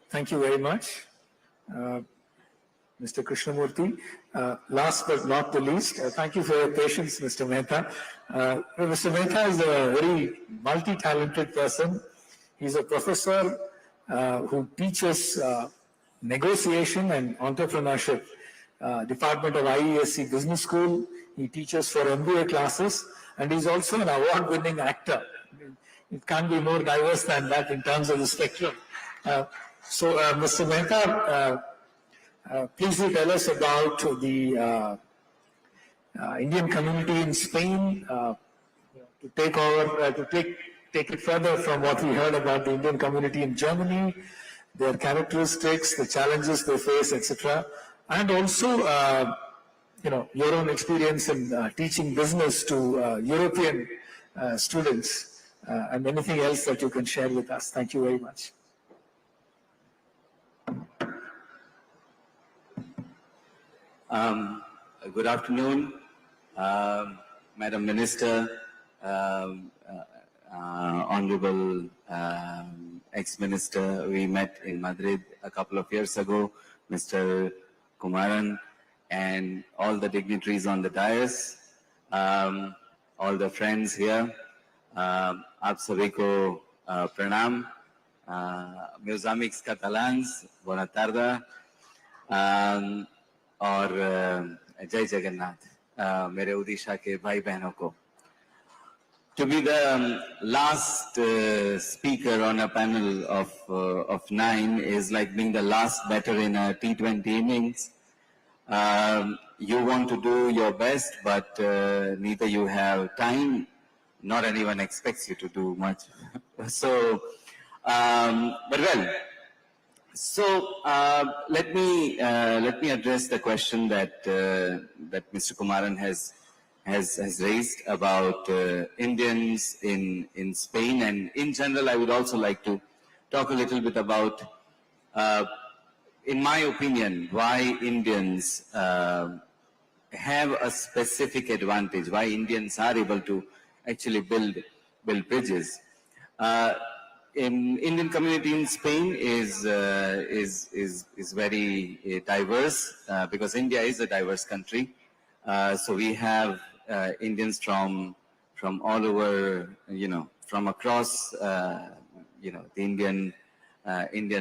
[SPEAKER 3] Thank you very much, Mr. Krishnamurthy. Last but not the least, thank you for your patience, Mr. Mehta. Mr. Mehta is a very multi-talented person. He's a professor who teaches negotiation and entrepreneurship, Department of IESC Business School. He teaches for MBA classes, and he's also an award-winning actor. It can't be more diverse than that in terms of the spectrum. Mr. Mehta, please do tell us about the Indian community in Spain, to take over, to take it further from what we heard about the Indian community in Germany, their characteristics, the challenges they face, etc. And also, your own experience in teaching business to European students. And anything else that you can share with us. Thank you very much.
[SPEAKER 9] Good afternoon, Madam Minister, Honorable Ex-Minister. We met in Madrid a couple of years ago, Mr. Kumaran, and all the dignitaries on the dais, all the friends here. आप सभी को प्रणाम, meus amigos catalans, buena tarde, और जय जगन्नाथ, मेरे उड़ीसा के भाई बहनों को. To be the last speaker on a panel of 9 is like being the last batter in a T20 innings. You want to do your best, but neither you have time, not anyone expects you to do much. So, but well, so let me address the question that that Mr. Kumaran has raised about Indians in Spain, and in general, I would also like to talk a little bit about, in my opinion, why Indians have a specific advantage, why Indians are able to actually build bridges. Indian community in Spain is very diverse because India is a diverse country. So we have Indians from all over, from across, the Indian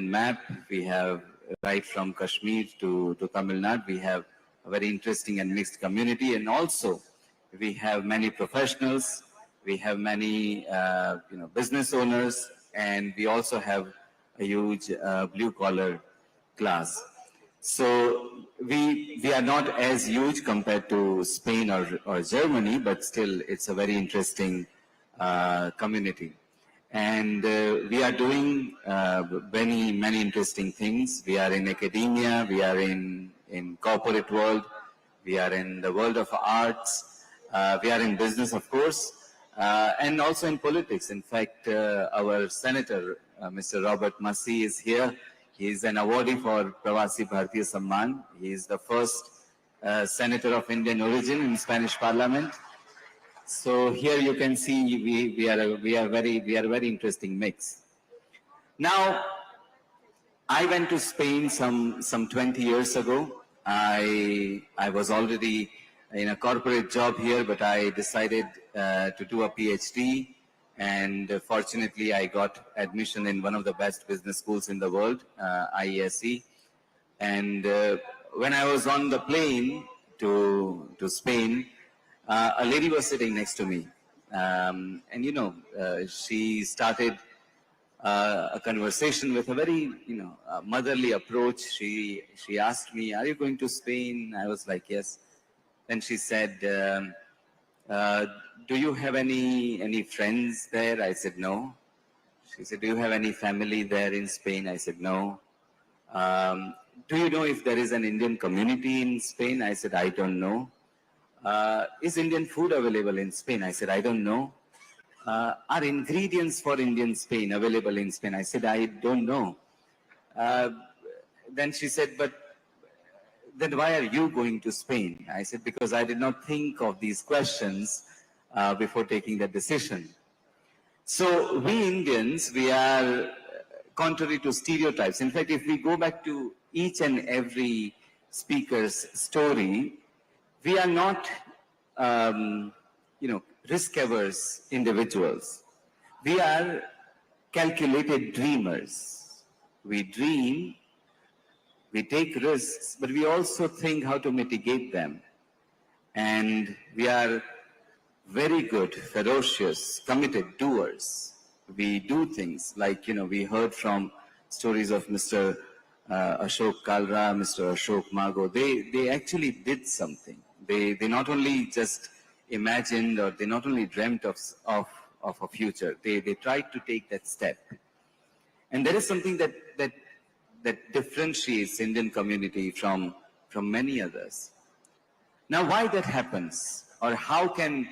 [SPEAKER 9] map. We have right from Kashmir to Tamil Nadu. We have a very interesting and mixed community, and also we have many professionals. We have many, business owners, and we also have a huge blue-collar class. So we are not as huge compared to Spain or Germany, but still it's a very interesting community. And we are doing many interesting things. We are in academia, we are in corporate world, we are in the world of arts, we are in business, of course, and also in politics. In fact, our senator, Mr. Robert Massey, is here. He is an awardee for Pravasi Bharatiya Samman. He is the first senator of Indian origin in Spanish Parliament. So here you can see we are a very interesting mix. Now, I went to Spain some 20 years ago. I was already in a corporate job here, but I decided to do a PhD, and fortunately I got admission in one of the best business schools in the world, IESE. And when I was on the plane to Spain, a lady was sitting next to me, and she started a conversation with a very motherly approach. She asked me, "Are you going to Spain?" I was like, "Yes." Then she said, "Do you have any friends there?" I said, "No." She said, "Do you have any family there in Spain?" I said, "No." "Do you know if there is an Indian community in Spain?" I said, "I don't know." "Is Indian food available in Spain?" I said, "I don't know." "Are ingredients for Indian Spain available in Spain?" I said, "I don't know." Then she said, "But then why are you going to Spain?" I said, "Because I did not think of these questions before taking that decision." So we Indians, we are contrary to stereotypes. In fact, if we go back to each and every speaker's story, we are not, risk-averse individuals. We are calculated dreamers. We dream, we take risks, but we also think how to mitigate them. And we are very good, ferocious, committed doers. We do things like, we heard from stories of Mr. Ashok Kalra, Mr. Ashok Mago. They actually did something. They not only just imagined, or they not only dreamt of a future, they tried to take that step. And there is something that differentiates Indian community from many others. Now, why that happens, or how can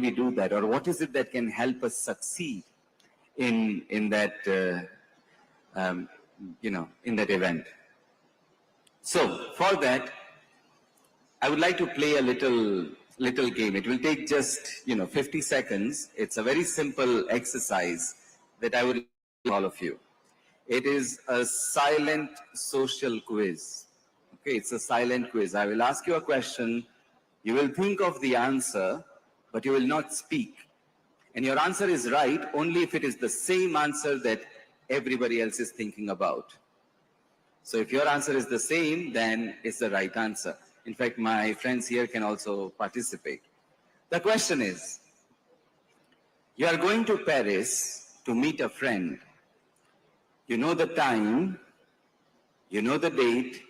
[SPEAKER 9] we do that, or what is it that can help us succeed in that in that event? So for that, I would like to play a little game. It will take just 50 seconds. It's a very simple exercise that I would give all of you. It is a silent social quiz. Okay, it's a silent quiz. I will ask you a question. You will think of the answer, but you will not speak. And your answer is right only if it is the same answer that everybody else is thinking about. So if your answer is the same, then it's the right answer. In fact, my friends here can also participate. The question is, you are going to Paris to meet a friend. You know the time, you know the date,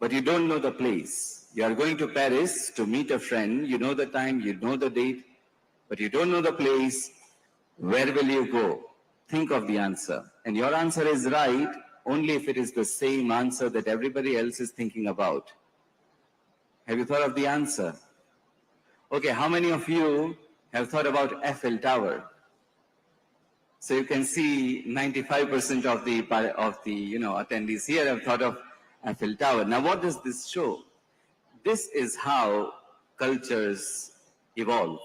[SPEAKER 9] but you don't know the place. You are going to Paris to meet a friend. You know the time, you know the date, but you don't know the place. Where will you go? Think of the answer. And your answer is right only if it is the same answer that everybody else is thinking about. Have you thought of the answer? Okay, how many of you have thought about Eiffel Tower? So you can see 95% of the attendees here have thought of Eiffel Tower. Now, what does this show? This is how cultures evolve.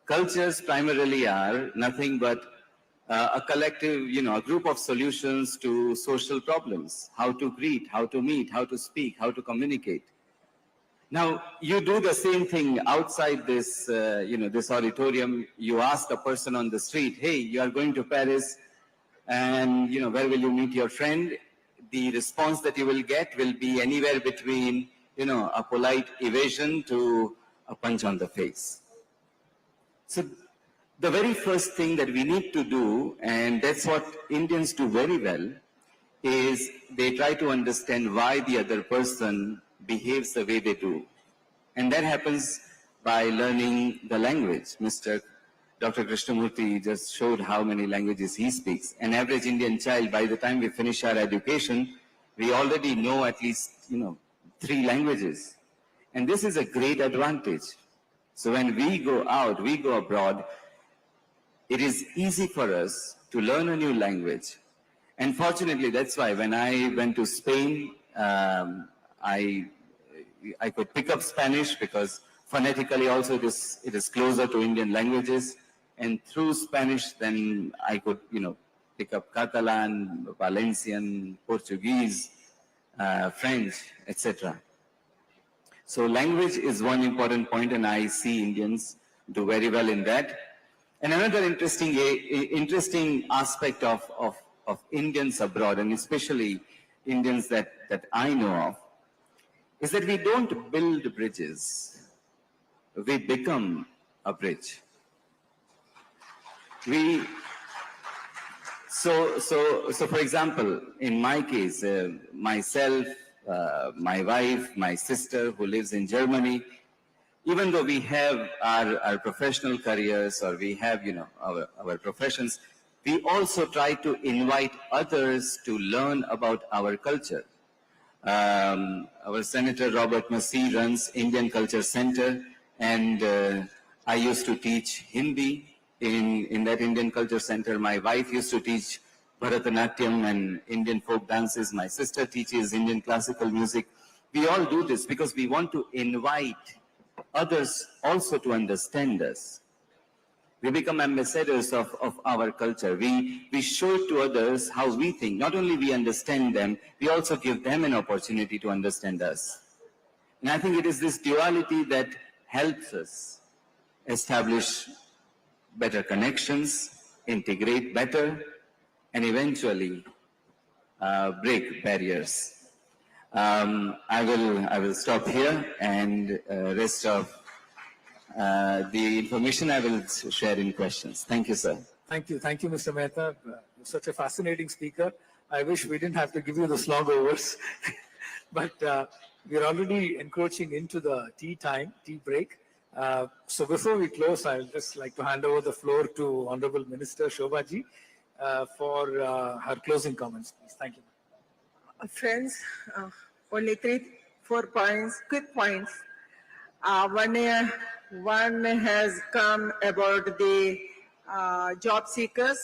[SPEAKER 9] Cultures primarily are nothing but a collective, a group of solutions to social problems, how to greet, how to meet, how to speak, how to communicate. Now, you do the same thing outside this, this auditorium. You ask a person on the street, hey, you are going to Paris, and, where will you meet your friend? The response that you will get will be anywhere between, a polite evasion to a punch on the face. So the very first thing that we need to do, and that's what Indians do very well, is they try to understand why the other person behaves the way they do. And that happens by learning the language. Dr. Krishnamurthy just showed how many languages he speaks. An average Indian child, by the time we finish our education, we already know at least, 3 languages. And this is a great advantage. So when we go out, we go abroad, it is easy for us to learn a new language. And fortunately, that's why when I went to Spain, I could pick up Spanish because phonetically also it is closer to Indian languages. And through Spanish, then I could, pick up Catalan, Valencian, Portuguese, French, etc. So language is one important point, and I see Indians do very well in that. And another interesting aspect of Indians abroad, and especially Indians that I know of, is that we don't build bridges, we become a bridge. So for example, in my case, myself, my wife, my sister who lives in Germany, even though we have our professional careers or we have, our professions, we also try to invite others to learn about our culture. Our Senator Robert Massey runs Indian Culture Center, and I used to teach Hindi in that Indian Culture Center. My wife used to teach Bharatanatyam and Indian folk dances. My sister teaches Indian classical music. We all do this because we want to invite others also to understand us. We become ambassadors of our culture. We show it to others how we think. Not only we understand them, we also give them an opportunity to understand us. And I think it is this duality that helps us establish better connections, integrate better, and eventually break barriers. I will stop here, and rest of the information I will share in questions. Thank you, sir.
[SPEAKER 3] Thank you, Mr. Mehta. Such a fascinating speaker. I wish we didn't have to give you the slogovers, but we're already encroaching into the tea break. So before we close, I'd just like to hand over the floor to Honorable Minister Shobhaji for her closing comments, please. Thank you.
[SPEAKER 2] Friends, only 3-4 points, quick points. One has come about the job seekers,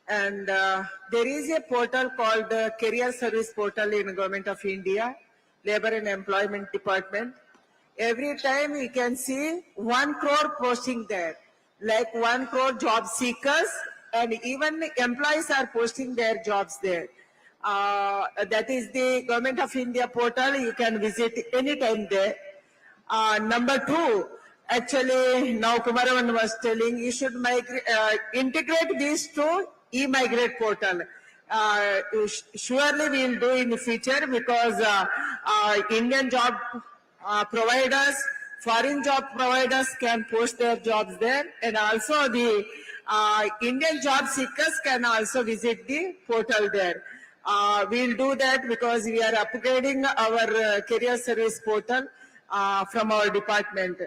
[SPEAKER 2] and there is a portal called the Career Service Portal in the Government of India, Labour and Employment Department. Every time we can see 1 crore posting there, like 1 crore job seekers, and even employees are posting their jobs there. That is the Government of India portal. You can visit anytime there. Number 2, actually, now Kumaravan was telling, you should integrate these to e-migrate portal. Surely we will do in the future, because Indian job providers, foreign job providers can post their jobs there, and also the Indian job seekers can also visit the portal there. We'll do that because we are upgrading our career service portal from our department.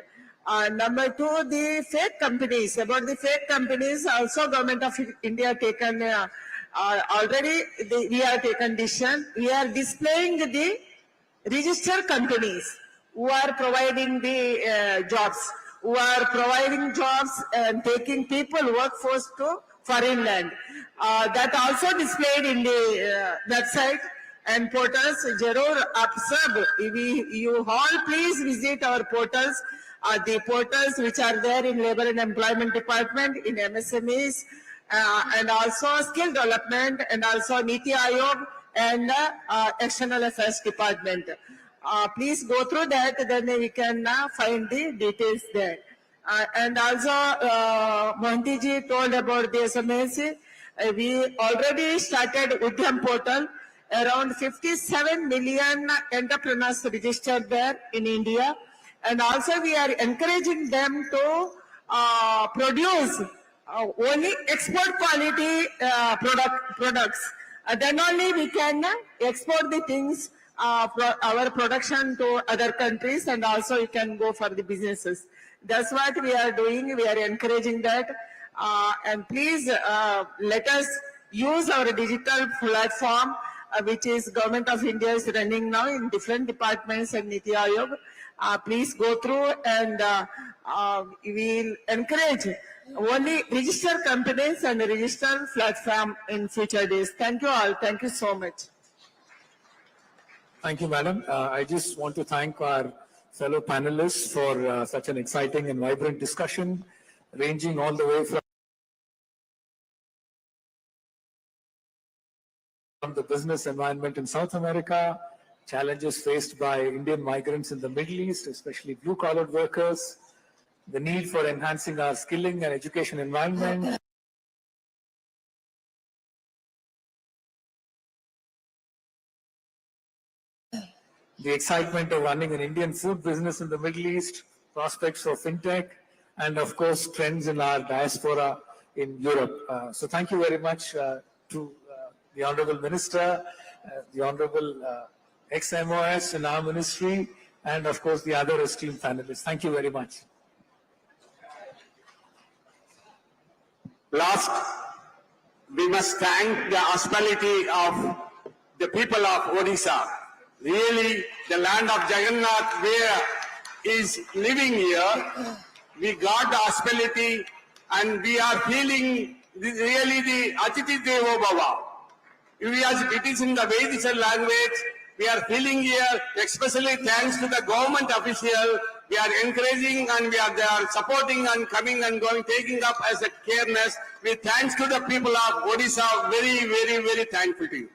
[SPEAKER 2] Number 2, the fake companies. About the fake companies, also Government of India taken already. We have taken decision. We are displaying the registered companies who are providing the jobs, and taking people workforce to foreign land. That also displayed in the website and portals. Jarur aap sab, you all please visit our portals. The portals which are there in Labour and Employment Department, in MSMEs, and also skill development, and also Niti Aayog and External Affairs Department. Please go through that, then we can find the details there. And also, Mohanty ji told about the SMSC. We already started Udyam portal. Around 57 million entrepreneurs registered there in India. And also we are encouraging them to produce only export quality products. Then only we can export the things, our production to other countries, and also you can go for the businesses. That's what we are doing. We are encouraging that. And please let us use our digital platform, which is Government of India is running now in different departments and Niti Aayog. Please go through, and we will encourage only registered companies and registered platform in future days. Thank you all. Thank you so much.
[SPEAKER 3] Thank you, Madam. I just want to thank our fellow panelists for such an exciting and vibrant discussion, ranging all the way from the business environment in South America, challenges faced by Indian migrants in the Middle East, especially blue-collar workers, the need for enhancing our skilling and education environment, the excitement of running an Indian food business in the Middle East, prospects for fintech, and of course, trends in our diaspora in Europe. So thank you very much to the Honorable Minister, the Honorable ex-MOS in our ministry, and of course, the other esteemed panelists. Thank you very much.
[SPEAKER 8] Last, we must thank the hospitality of the people of Odisha. Really, the land of Jagannath, where is living here, we got the hospitality, and we are feeling really the Atiti Devo Bhava. It is in the Vedic language, we are feeling here, especially thanks to the government official. We are encouraging, and they are supporting and coming and going, taking up as a careness. We thanks to the people of Odisha, very, very, very thankful to you.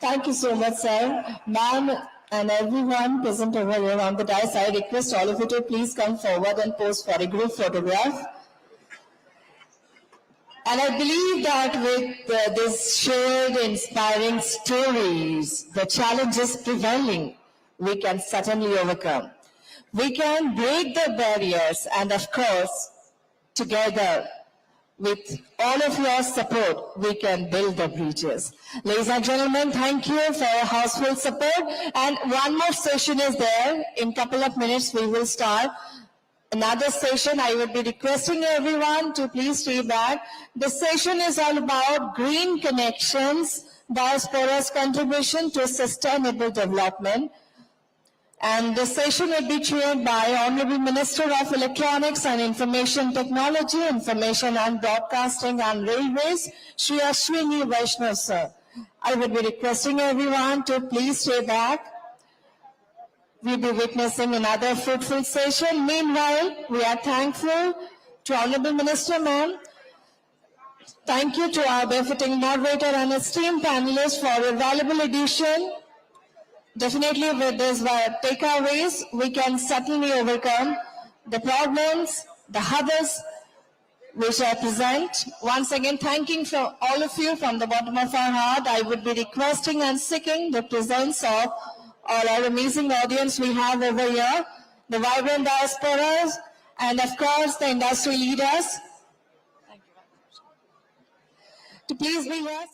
[SPEAKER 1] Thank you so much, sir. Ma'am and everyone present over here on the dais, I request all of you to please come forward and pose for a group photograph. And I believe that with this shared inspiring stories, the challenges prevailing, we can certainly overcome. We can break the barriers, and of course, together, with all of your support, we can build the bridges. Ladies and gentlemen, thank you for your houseful support. And one more session is there. In a couple of minutes, we will start another session. I would be requesting everyone to please stay back. The session is all about green connections, diaspora's contribution to sustainable development. And the session will be chaired by Honorable Minister of Electronics and Information Technology, Information and Broadcasting and Railways, Shri Ashwini Vaishnav, sir. I would be requesting everyone to please stay back. We'll be witnessing another fruitful session. Meanwhile, we are thankful to Honorable Minister, ma'am. Thank you to our befitting moderator and esteemed panelists for a valuable addition. Definitely with these takeaways, we can certainly overcome the problems, the hurdles which are present. Once again, thanking for all of you from the bottom of our heart. I would be requesting and seeking the presence of all our amazing audience we have over here, the vibrant diasporas, and of course the industry leaders. Thank you very much. To please be here.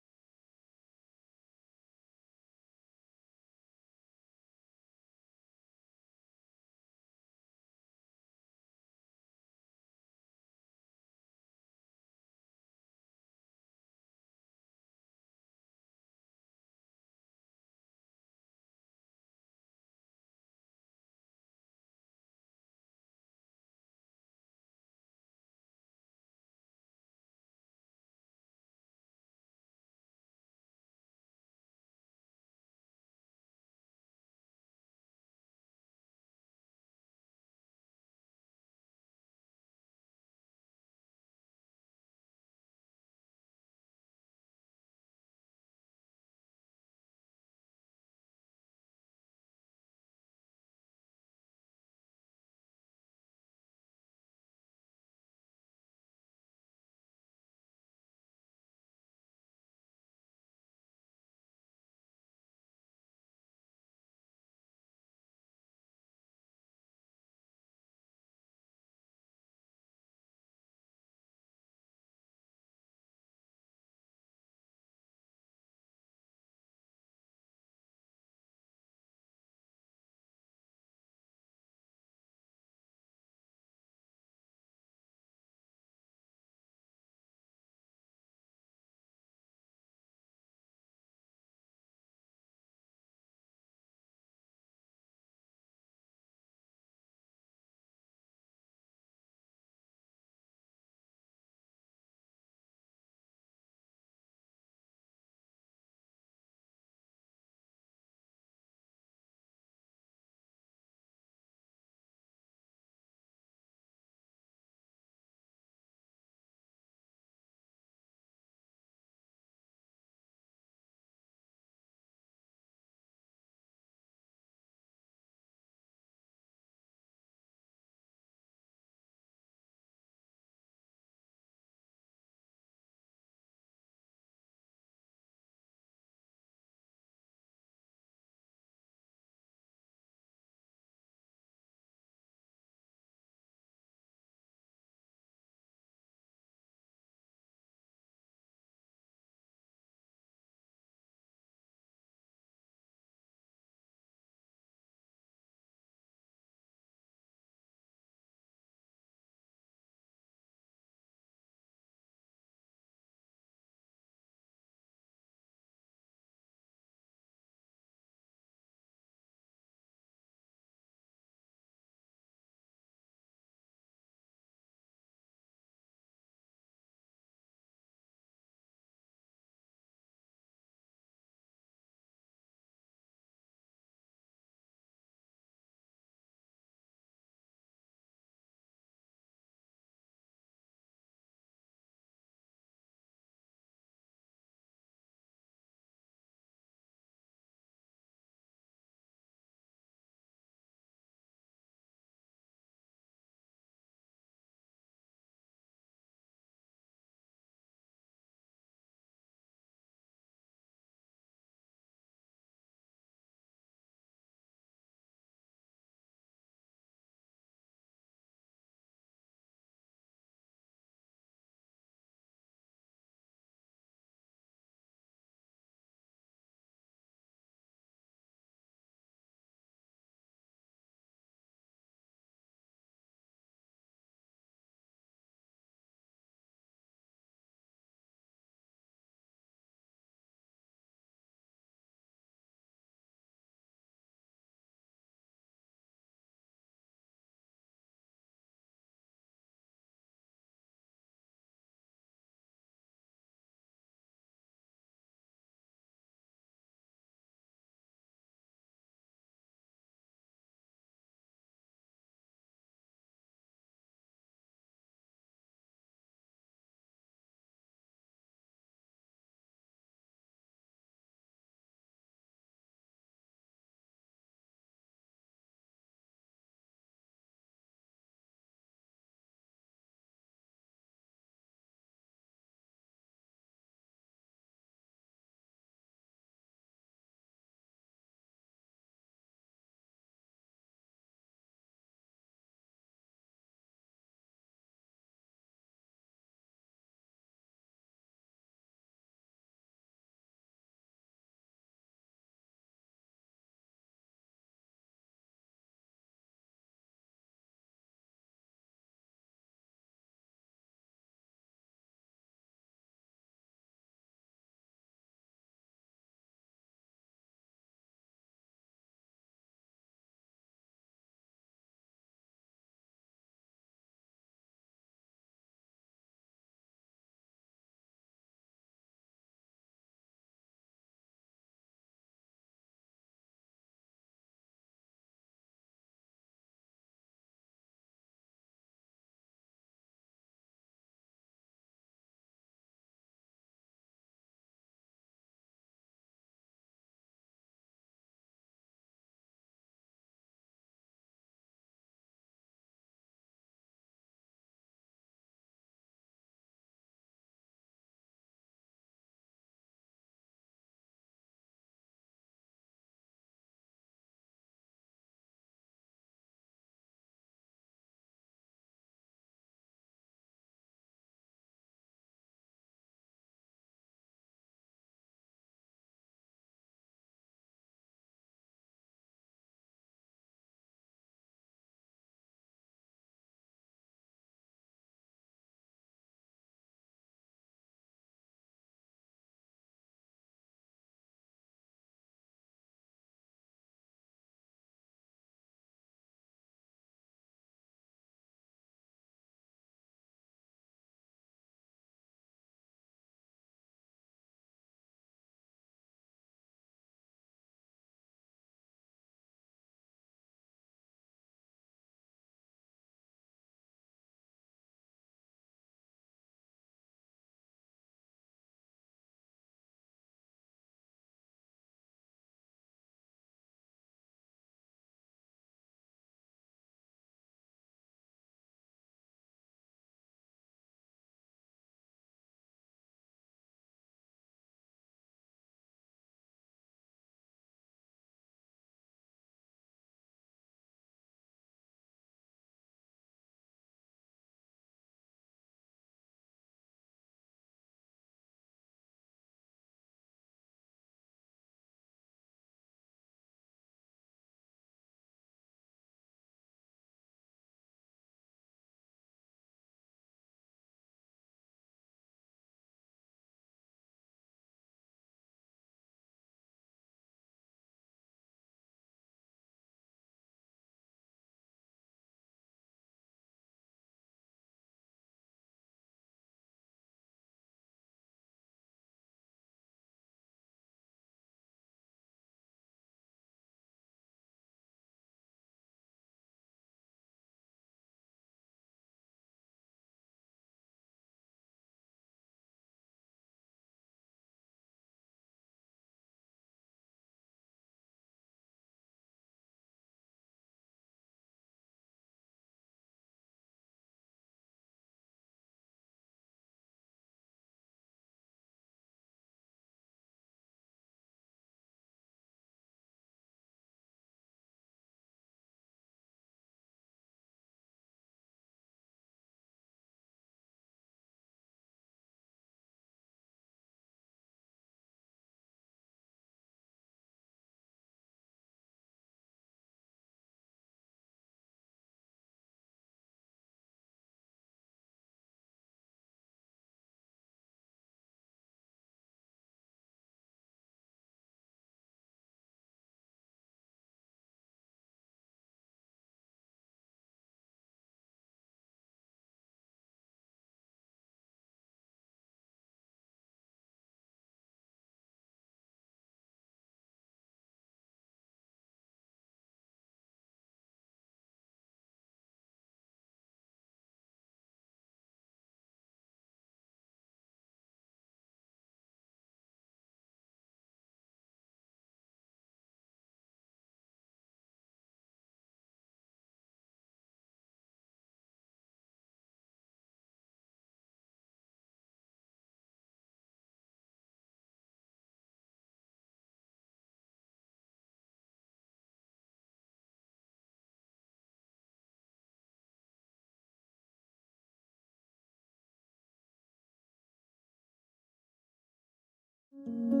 [SPEAKER 1] you.